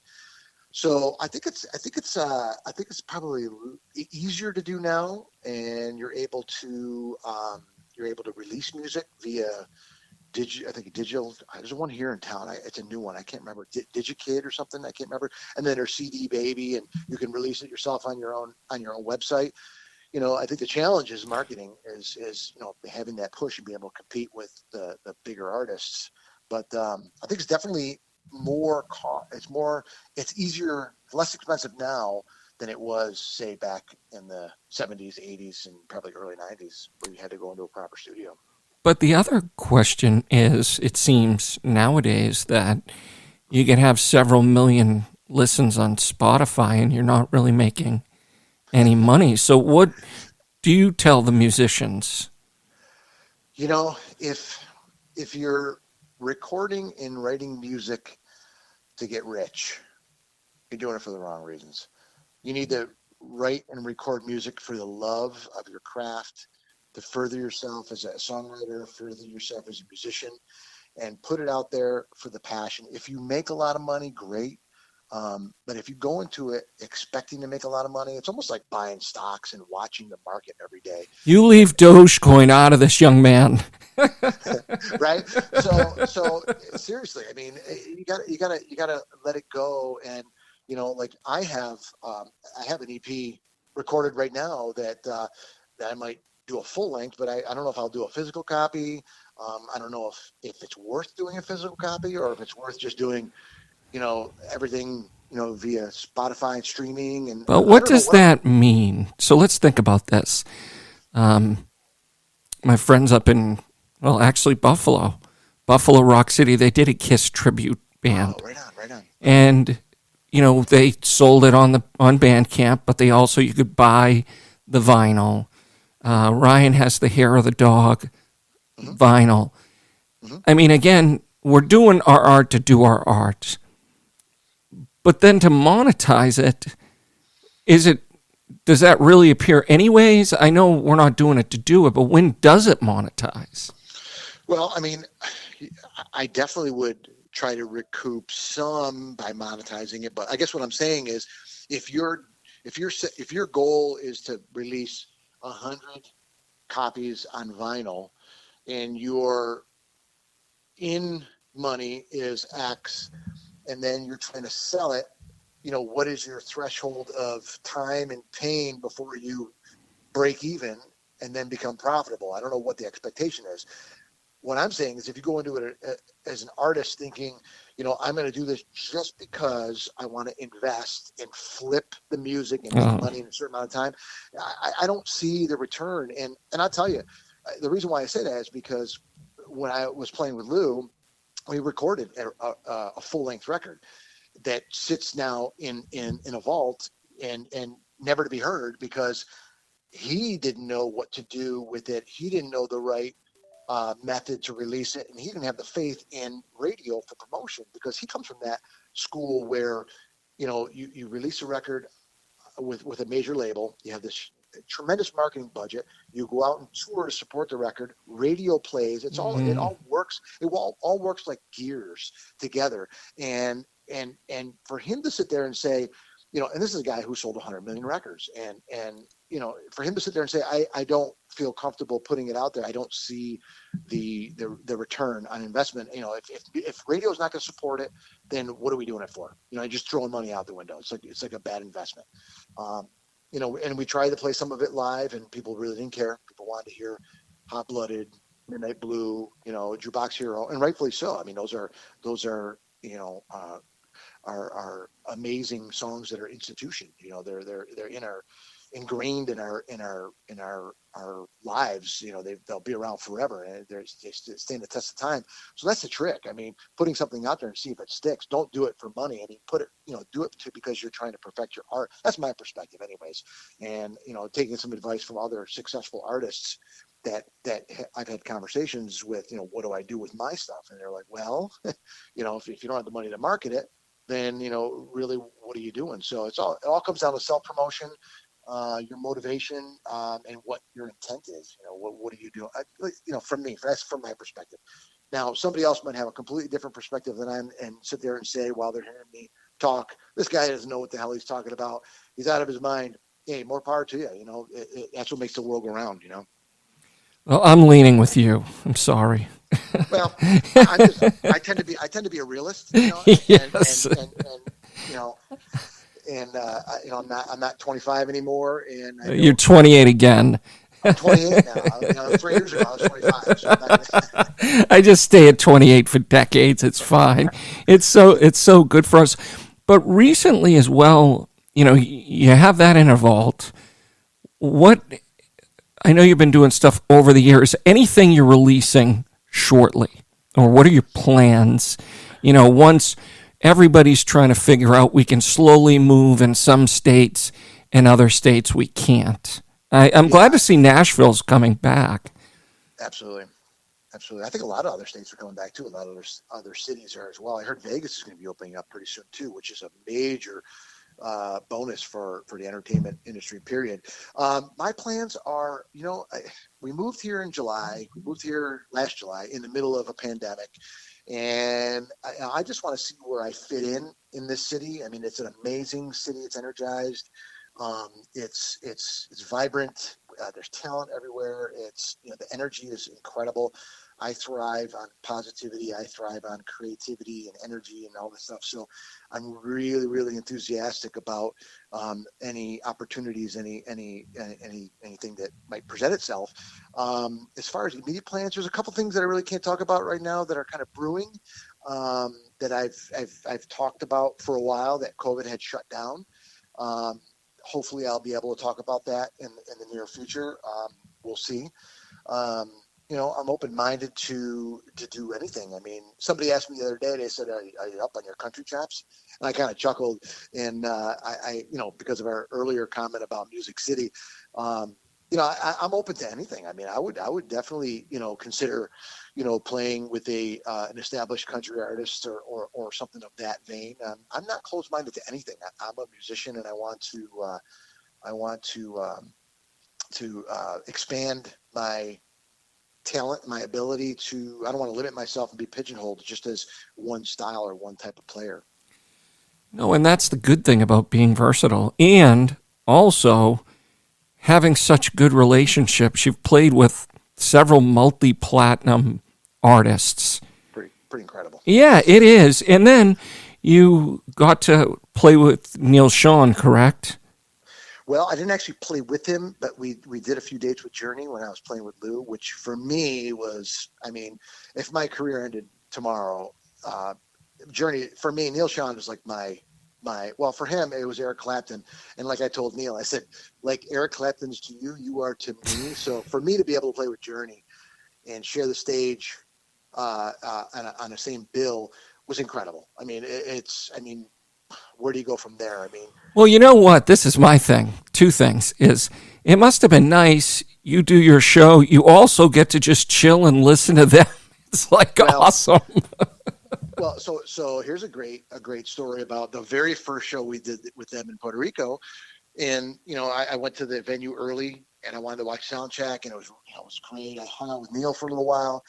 B: So I think it's probably easier to do now, and you're able to release music via digital. There's one here in town. It's a new one. I can't remember. DigiKid or something. I can't remember. And then there's CD Baby, and you can release it yourself on your own website. I think the challenge is marketing is having that push and being able to compete with the bigger artists. But I think it's definitely more it's easier, less expensive now than it was, say, back in the 70s, 80s, and probably early 90s, where you had to go into a proper studio.
A: But the other question is, it seems nowadays that you can have several million listens on Spotify and you're not really making any money. So what do you tell the musicians?
B: If you're recording and writing music to get rich, you're doing it for the wrong reasons. You need to write and record music for the love of your craft, to further yourself as a songwriter, further yourself as a musician, and put it out there for the passion. If you make a lot of money, great. But if you go into it expecting to make a lot of money, it's almost like buying stocks and watching the market every day.
A: You leave Dogecoin out of this, young man.
B: Right? So seriously, I mean, you gotta let it go. And like I have an EP recorded right now that I might do a full length, but I don't know if I'll do a physical copy. I don't know if it's worth doing a physical copy or if it's worth just doing, everything, via Spotify and streaming.
A: But what does that mean? So let's think about this. My friends up in, actually Buffalo Rock City, they did a Kiss tribute band.
B: Oh, right on.
A: And, they sold it on Bandcamp, but you could buy the vinyl. Ryan has the Hair of the Dog vinyl. Mm-hmm. I mean, again, we're doing our art to do our art. But then to monetize it, does that really appear anyways? I know we're not doing it to do it, but when does it monetize?
B: Well, I mean, I definitely would try to recoup some by monetizing it. But I guess what I'm saying is, if your goal is to release 100 copies on vinyl and your in money is X, and then you're trying to sell it, what is your threshold of time and pain before you break even and then become profitable? I don't know what the expectation is. What I'm saying is, if you go into it as an artist thinking, I'm going to do this just because I want to invest and flip the music and make money in a certain amount of time, I don't see the return. And I'll tell you, the reason why I say that is because when I was playing with Lou, we recorded a full-length record that sits now in a vault and never to be heard, because he didn't know what to do with it. He didn't know the right method to release it, and he didn't have the faith in radio for promotion, because he comes from that school where you release a record with a major label, you have this tremendous marketing budget, you go out and tour to support the record, radio plays, it all works like gears together. And for him to sit there and say, and this is a guy who sold 100 million records, and for him to sit there and say, I don't feel comfortable putting it out there, I don't see the return on investment. If radio is not going to support it, then what are we doing it for? Just throwing money out the window. It's like a bad investment. And we tried to play some of it live, and people really didn't care. People wanted to hear Hot Blooded, Midnight Blue, Jukebox Hero, and rightfully so. I mean, those are are amazing songs that are institution. They're ingrained in our lives. They'll be around forever, and they stand the test of time. So that's the trick. I mean, putting something out there and see if it sticks. Don't do it for money. I mean, do it because you're trying to perfect your art. That's my perspective anyways. And taking some advice from other successful artists, I've had conversations with, what do I do with my stuff? And they're like, well, if you don't have the money to market it, then, really, what are you doing? So it all comes down to self-promotion, your motivation, and what your intent is. What are you doing? From me, that's from my perspective. Now, somebody else might have a completely different perspective than I'm, and sit there and say, while they're hearing me talk, this guy doesn't know what the hell he's talking about. He's out of his mind. Hey, more power to you. That's what makes the world go round.
A: Well, I'm leaning with you. I'm sorry.
B: Well, I tend to be a realist.
A: Yes.
B: I'm not 25 anymore, and
A: You're 28 again.
B: I'm 28 now. 3 years ago I was 25. So
A: I just stay at 28 for decades. It's fine. It's so good for us. But recently as well, you have that in a vault. I know you've been doing stuff over the years. Anything you're releasing shortly, or what are your plans? Once everybody's trying to figure out, we can slowly move in some states, and other states we can't. I'm glad to see Nashville's coming back.
B: Absolutely. I think a lot of other states are coming back too. A lot of other cities are as well. I heard Vegas is going to be opening up pretty soon too, which is a major bonus for the entertainment industry, period. My plans are, we moved here in July. We moved here last July in the middle of a pandemic. And I just want to see where I fit in this city. I mean, it's an amazing city. It's energized. It's vibrant. There's talent everywhere. The energy is incredible. I thrive on positivity. I thrive on creativity and energy and all this stuff. So I'm really, really enthusiastic about any opportunities, anything that might present itself. As far as immediate plans, there's a couple things that I really can't talk about right now that are kind of brewing, that I've talked about for a while that COVID had shut down. Hopefully I'll be able to talk about that in the near future. We'll see. I'm open-minded to do anything. I mean, somebody asked me the other day, they said, are you up on your country chops? And I kind of chuckled. And I because of our earlier comment about Music City, I'm open to anything. I mean, I would definitely, consider, playing with an established country artist or something of that vein. I'm not closed-minded to anything. I'm a musician, and I want to expand my talent, my ability to. I don't want to limit myself and be pigeonholed just as one style or one type of player.
A: No, and that's the good thing about being versatile, and also having such good relationships. You've played with several multi-platinum artists.
B: Pretty incredible.
A: Yeah, it is. And then you got to play with Neal Schon, correct?
B: Well, I didn't actually play with him, but we did a few dates with Journey when I was playing with Lou, which for me was, I mean, if my career ended tomorrow, Journey, for me, Neal Schon was like well, for him, it was Eric Clapton. And like I told Neal, I said, like Eric Clapton's to you, you are to me. So for me to be able to play with Journey and share the stage on the same bill was incredible. I mean, where do you go from there? I mean,
A: well, you know what? This is my thing. Two things is it must have been nice. You do your show. You also get to just chill and listen to them. It's awesome.
B: Well, so here's a great story about the very first show we did with them in Puerto Rico. And, I went to the venue early and I wanted to watch soundcheck, and it was great. I hung out with Neal for a little while,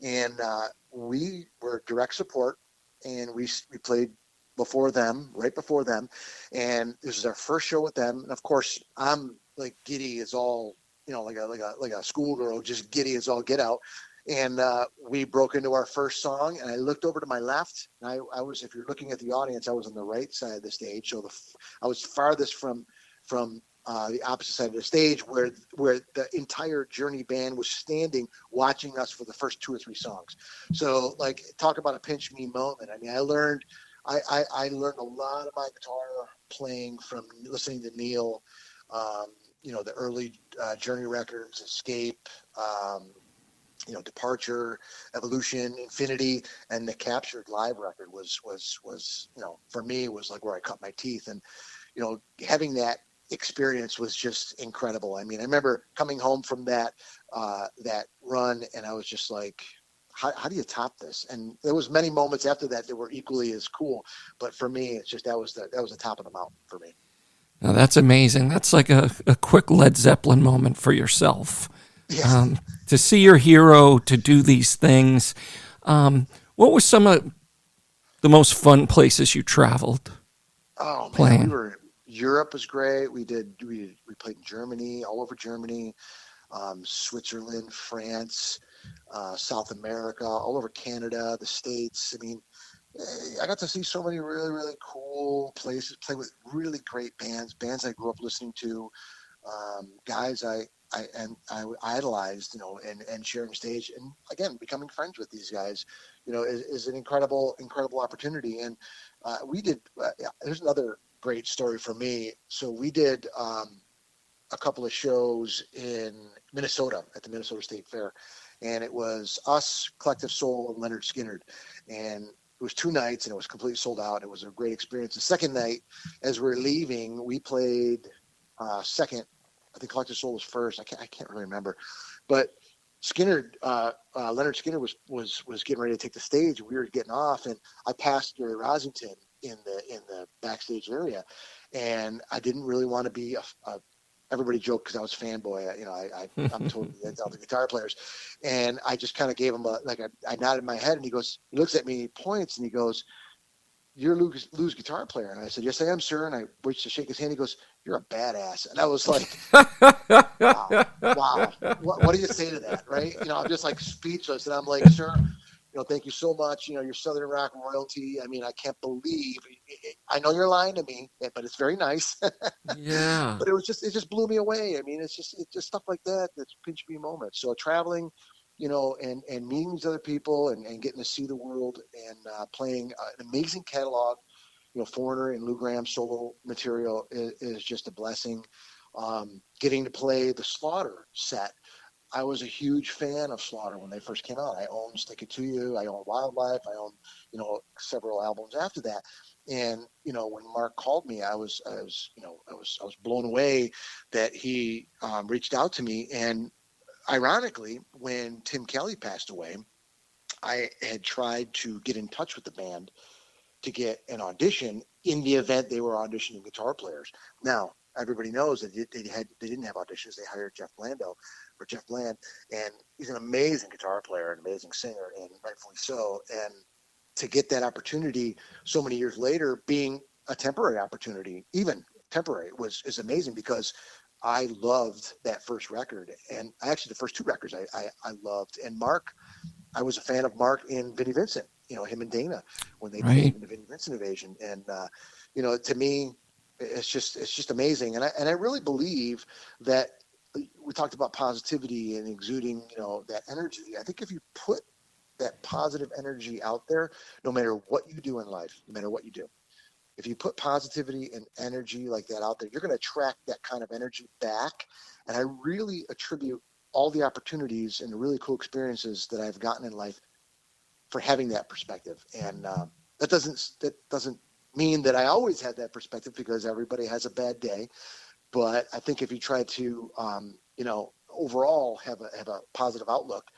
B: and we were direct support, and we played right before them. And this is our first show with them. And of course I'm like giddy as all, like a schoolgirl, just giddy as all get out. And we broke into our first song, and I looked over to my left, and I was, if you're looking at the audience, I was on the right side of the stage. So I was farthest from the opposite side of the stage, where the entire Journey band was standing watching us for the first 2 or 3 songs. So like, talk about a pinch me moment. I mean, I learned a lot of my guitar playing from listening to Neal, the early Journey records, Escape, Departure, Evolution, Infinity, and the Captured live record was for me was like where I cut my teeth. And having that experience was just incredible. I mean, I remember coming home from that run, and I was just like, how do you top this? And there was many moments after that that were equally as cool, but for me, it's just that was the top of the mountain for me.
A: Now that's amazing. That's like a quick Led Zeppelin moment for yourself.
B: Yeah.
A: To see your hero to do these things. What were some of the most fun places you traveled?
B: Oh man,
A: playing?
B: Europe was great. We played in Germany, all over Germany, Switzerland, France, South America, all over Canada, the States. I mean, I got to see so many really, really cool places, play with really great bands I grew up listening to, guys I idolized, and sharing stage, and again, becoming friends with these guys, is an incredible opportunity. And we did. There's another great story for me. So we did a couple of shows in Minnesota at the Minnesota State Fair, and it was us, Collective Soul, and Leonard Skinner, and it was 2 nights, and it was completely sold out. It was a great experience. The second night, as we were leaving, we played second. I think Collective Soul was first. I can't really remember, but Leonard Skinner was getting ready to take the stage, and we were getting off, and I passed Gary Rosington in the backstage area, and I didn't really want to be everybody joked because I was a fanboy. I'm totally into all the guitar players, and I just kind of gave him I nodded my head, and he looks at me, he points, and he goes, "You're Lou's guitar player?" And I said, "Yes, I am, sir." And I reached to shake his hand. He goes, "You're a badass." And I was like, wow. What do you say to that, right? I'm just like speechless. And I'm like, "Sir, thank you so much. You're Southern rock royalty. I mean, I can't believe. I know you're lying to me, but it's very nice."
A: Yeah.
B: But it just blew me away. I mean, it's just stuff like that that's pinch me moments. So traveling, and meeting these other people and getting to see the world, and playing an amazing catalog, Foreigner and Lou Gramm solo material is just a blessing. Getting to play the Slaughter set. I was a huge fan of Slaughter when they first came out. I owned Stick It To You. I owned Wildlife. I owned, several albums after that. And, when Mark called me, I was blown away that he reached out to me. And ironically, when Tim Kelly passed away, I had tried to get in touch with the band to get an audition in the event they were auditioning guitar players. Now, everybody knows that they didn't have auditions. They hired Jeff Bland, and he's an amazing guitar player, an amazing singer, and rightfully so. And to get that opportunity so many years later, being a temporary opportunity, even temporary, is amazing, because I loved that first record, and actually the first 2 records I loved. And Mark, I was a fan of Mark and Vinnie Vincent, him and Dana, when they played in the Vinnie Vincent Invasion. And to me, it's just amazing. And I really believe that we talked about positivity and exuding, that energy. I think if you put that positive energy out there, no matter what you do in life, no matter what you do, if you put positivity and energy like that out there, you're going to attract that kind of energy back. And I really attribute all the opportunities and the really cool experiences that I've gotten in life for having that perspective. And that doesn't mean that I always had that perspective, because everybody has a bad day. But I think if you try to, overall have a positive outlook,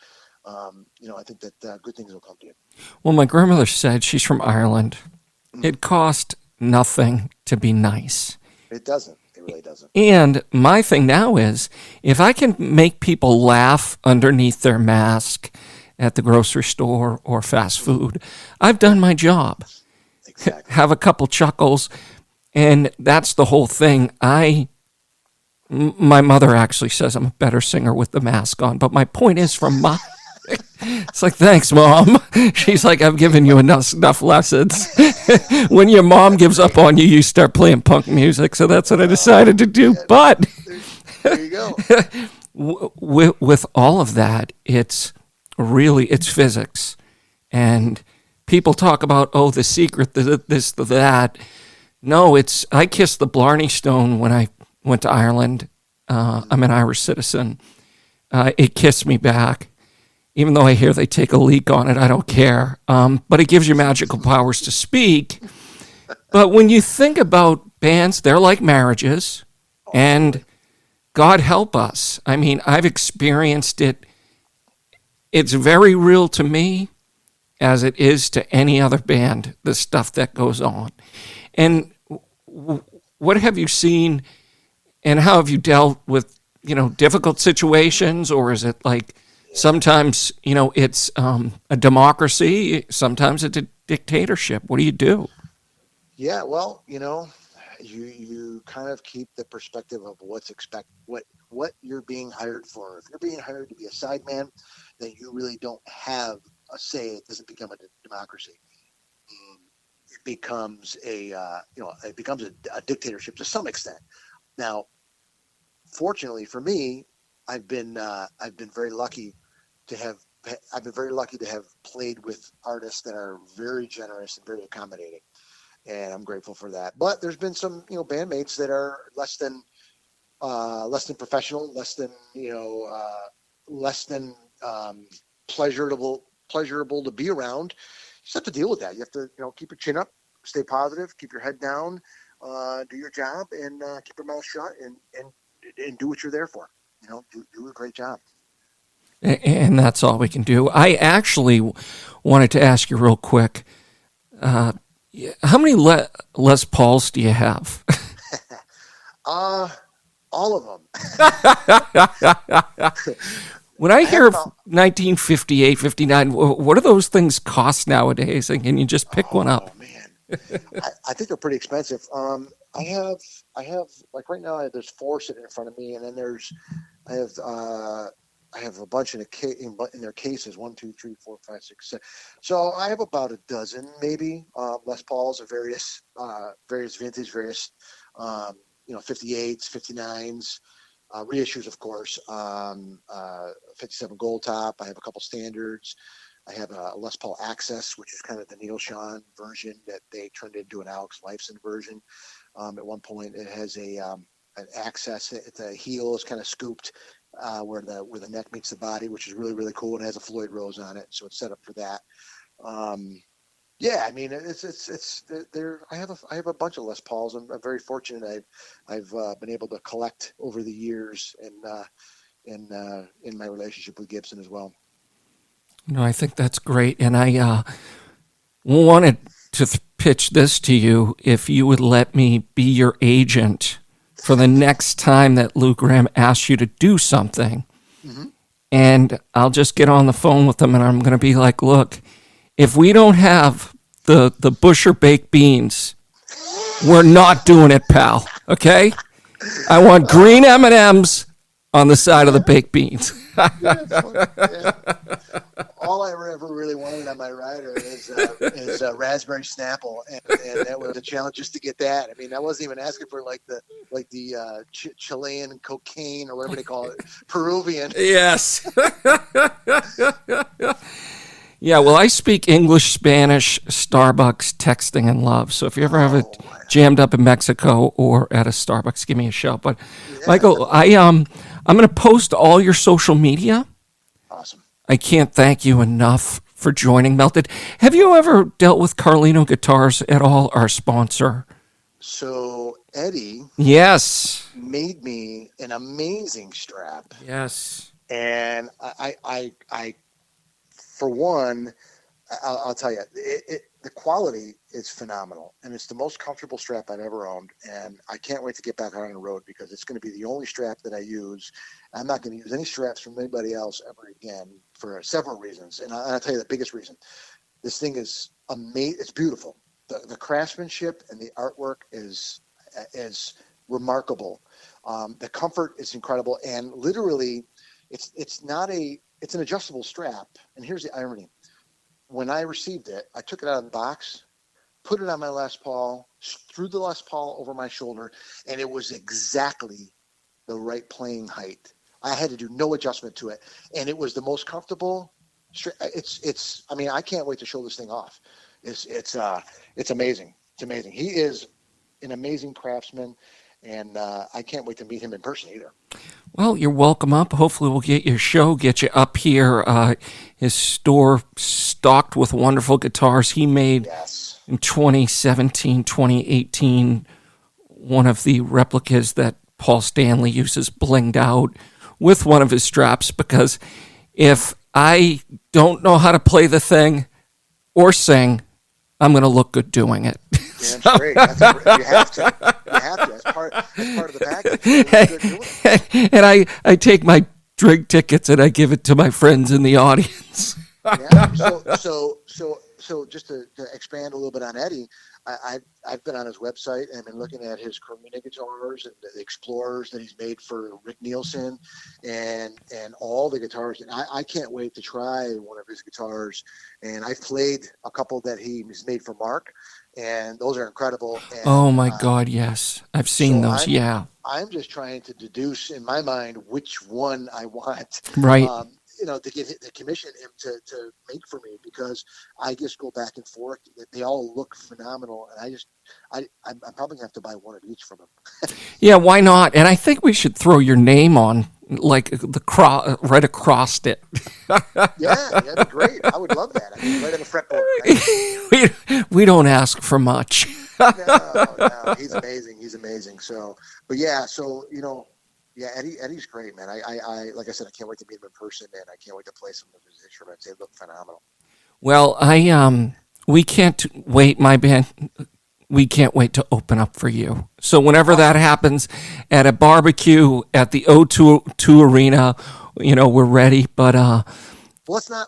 B: I think that good things will come to you.
A: Well, my grandmother said, she's from Ireland, it cost nothing to be nice.
B: It doesn't. It really doesn't.
A: And my thing now is, if I can make people laugh underneath their mask at the grocery store or fast food, I've done my job.
B: Exactly.
A: Have a couple chuckles, and that's the whole thing. My mother actually says I'm a better singer with the mask on, but my point is, it's like, thanks, Mom. She's like, I've given you enough lessons. When your mom gives up on you, you start playing punk music. So that's what I decided to do. But
B: there you go.
A: with all of that, it's physics. And people talk about, the secret, this, that. No, I kissed the Blarney Stone when I went to Ireland. I'm an Irish citizen. It kissed me back. Even though I hear they take a leak on it, I don't care. But it gives you magical powers to speak. But when you think about bands, they're like marriages. And God help us. I mean, I've experienced it. It's very real to me as it is to any other band, the stuff that goes on. And what have you seen and how have you dealt with, difficult situations? Or is it like sometimes, it's a democracy, sometimes it's a dictatorship? What do you do?
B: Yeah, well, you kind of keep the perspective of what you're being hired for. If you're being hired to be a sideman, then you really don't have a say. It doesn't become a democracy. It becomes a dictatorship to some extent. Now, fortunately for me, I've been very lucky to have played with artists that are very generous and very accommodating, and I'm grateful for that. But there's been some bandmates that are less than professional, less than pleasurable to be around. You just have to deal with that. You have to keep your chin up, stay positive, keep your head down, do your job, and keep your mouth shut, and do what you're there for. Do a great job.
A: And that's all we can do. I actually wanted to ask you real quick, how many Les Pauls do you have?
B: All of them.
A: When I hear of 1958, 59, what do those things cost nowadays? And can you just pick one up?
B: Oh, man. I think they're pretty expensive. I have like right now there's 4 sitting in front of me, and then I have a bunch in their cases, 1, 2, 3, 4, 5, 6, 7. So I have about a dozen maybe Les Pauls of various vintage, various 58s, 59s, reissues of course, 57 Gold Top. I have a couple standards. I have a Les Paul Access, which is kind of the Neal Schon version that they turned into an Alex Lifeson version. At one point, it has an Access. The heel is kind of scooped where the neck meets the body, which is really, really cool. And it has a Floyd Rose on it, so it's set up for that. Yeah, I mean, it's there. I have a bunch of Les Pauls. I'm very fortunate. I've been able to collect over the years, and in my relationship with Gibson as well.
A: No, I think that's great, and I wanted to pitch this to you. If you would let me be your agent for the next time that Lou Gramm asks you to do something, and I'll just get on the phone with them, and I'm going to be like, look, if we don't have the Busher baked beans, we're not doing it, pal. Okay? I want green M&Ms on the side of the baked beans.
B: Yeah. All I ever really wanted on my rider is raspberry Snapple, and that was a challenge just to get that. I mean, I wasn't even asking for like the Chilean cocaine or whatever they call it, Peruvian.
A: Yes. Yeah, well, I speak English, Spanish, Starbucks, texting, and love. So if you ever have it jammed up in Mexico or at a Starbucks, give me a shout. But yeah. Michael, I'm going to post all your social media.
B: Awesome.
A: I can't thank you enough for joining Melted. Have you ever dealt with Carlino Guitars at all, our sponsor?
B: So Eddie,
A: yes,
B: made me an amazing strap.
A: Yes,
B: and I for one, I'll tell you, the quality is phenomenal, and it's the most comfortable strap I've ever owned. And I can't wait to get back out on the road because it's going to be the only strap that I use. I'm not going to use any straps from anybody else ever again for several reasons. And I'll tell you the biggest reason. This thing is amazing. It's beautiful. The craftsmanship and the artwork is remarkable. The comfort is incredible, and literally, it's an adjustable strap. And here's the irony. When I received it, I took it out of the box, put it on my Les Paul, threw the Les Paul over my shoulder, and it was exactly the right playing height. I had to do no adjustment to it, and it was the most comfortable. I mean, I can't wait to show this thing off. It's amazing. It's amazing. He is an amazing craftsman, and I can't wait to meet him in person either.
A: Well, you're welcome up. Hopefully we'll get your show, get you up here. His store stocked with wonderful guitars he made in 2017, 2018. One of the replicas that Paul Stanley uses blinged out with one of his straps, because if I don't know how to play the thing or sing, I'm going to look good doing it.
B: Damn straight. You have to. You have to. That's part of the package.
A: And I take my drink tickets and I give it to my friends in the audience.
B: Yeah. So just to expand a little bit on Eddie, I've been on his website and been looking at his Carmine guitars and the Explorers that he's made for Rick Nielsen and all the guitars. And I can't wait to try one of his guitars. And I've played a couple that he's made for Mark, and those are incredible. And,
A: oh my God, yes. I've seen those, yeah.
B: I'm just trying to deduce in my mind which one I want.
A: Right.
B: To get the commission him to make for me, because I just go back and forth. They all look phenomenal, and I'm probably gonna have to buy one of each from him.
A: Yeah, why not? And I think we should throw your name on, like right across it.
B: Yeah, that'd be great. I would love that. I mean, right on the fretboard. Right?
A: we don't ask for much.
B: No, he's amazing. So, but yeah, yeah, Eddie's great, man. I like I said, I can't wait to meet him in person, and I can't wait to play some of his instruments. They look phenomenal.
A: Well, we can't wait, my band. We can't wait to open up for you. So whenever that happens at a barbecue at the O2 Arena, we're ready. But
B: let's not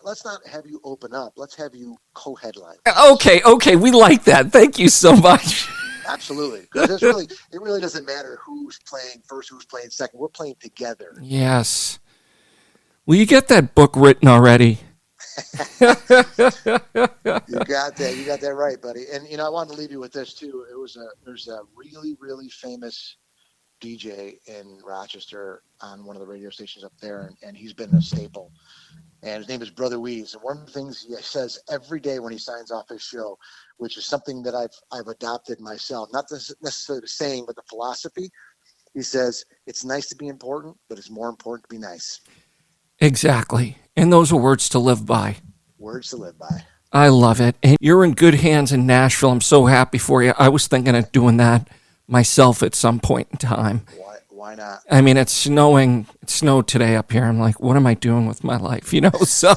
B: have you open up. Let's have you co-headline.
A: Okay, we like that. Thank you so much.
B: Absolutely, because it really doesn't matter who's playing first, who's playing second. We're playing together.
A: Yes. Will you get that book written already?
B: You got that right, buddy. And I wanted to leave you with this too. There's a really, really famous DJ in Rochester on one of the radio stations up there, and he's been a staple. And his name is Brother Weeze. And one of the things he says every day when he signs off his show, which is something that I've adopted myself, not necessarily the saying, but the philosophy. He says, it's nice to be important, but it's more important to be nice.
A: Exactly. And those are words to live by.
B: Words to live by. I
A: love it. And you're in good hands in Nashville. I'm so happy for you. I was thinking of doing that myself at some point in time.
B: Why not?
A: I mean, it's snowing. It snowed today up here. I'm like, what am I doing with my life? So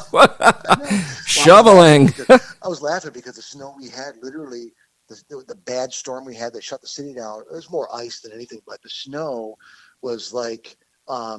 A: shoveling.
B: I was laughing because the snow we had, literally the bad storm we had that shut the city down, it was more ice than anything, but the snow was like a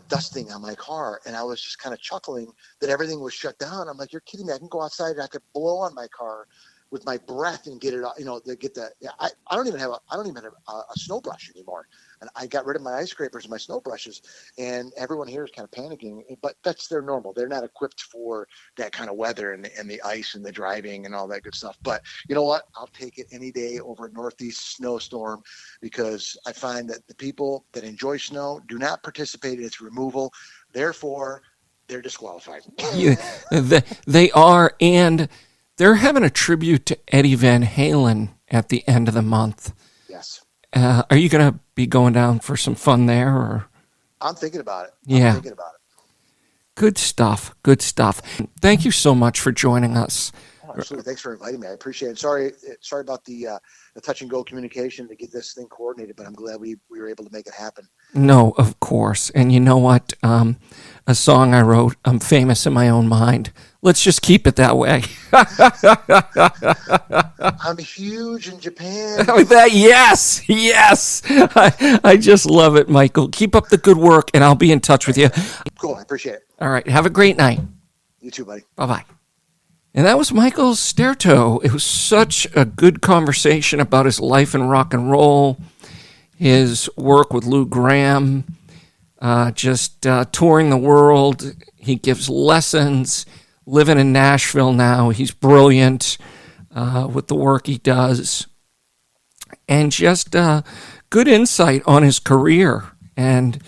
B: dusting on my car, and I was just kind of chuckling that everything was shut down. I'm like, you're kidding me. I can go outside and I could blow on my car with my breath and get it, I don't even have a snow brush anymore. And I got rid of my ice scrapers and my snow brushes, and everyone here is kind of panicking, but that's their normal. They're not equipped for that kind of weather and the ice and the driving and all that good stuff. But you know what? I'll take it any day over a Northeast snowstorm, because I find that the people that enjoy snow do not participate in its removal. Therefore, they're disqualified.
A: They are, and they're having a tribute to Eddie Van Halen at the end of the month.
B: Yes.
A: Are you going to be going down for some fun there? Or?
B: I'm thinking about it.
A: Yeah. Good stuff. Thank you so much for joining us.
B: Oh, absolutely. Thanks for inviting me. I appreciate it. Sorry about the touch and go communication to get this thing coordinated, but I'm glad we were able to make it happen.
A: No, of course. And you know what? A song I wrote, I'm famous in my own mind. Let's just keep it that way.
B: I'm huge in Japan.
A: Yes. I just love it, Michael. Keep up the good work, and I'll be in touch with you.
B: Cool. I appreciate it.
A: All right. Have a great night.
B: You too, buddy.
A: Bye-bye. And that was Michael Staertow. It was such a good conversation about his life in rock and roll, his work with Lou Gramm, just touring the world. He gives lessons, living in Nashville now. He's brilliant with the work he does. And just good insight on his career. And,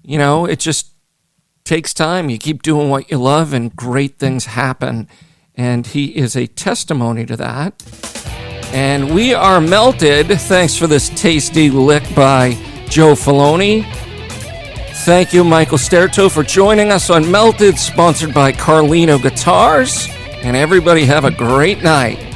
A: it just takes time. You keep doing what you love and great things happen. And he is a testimony to that. And we are melted. Thanks for this tasty lick by Joe Filoni. Thank you, Michael Staertow, for joining us on Melted, sponsored by Carlino Guitars. And everybody have a great night.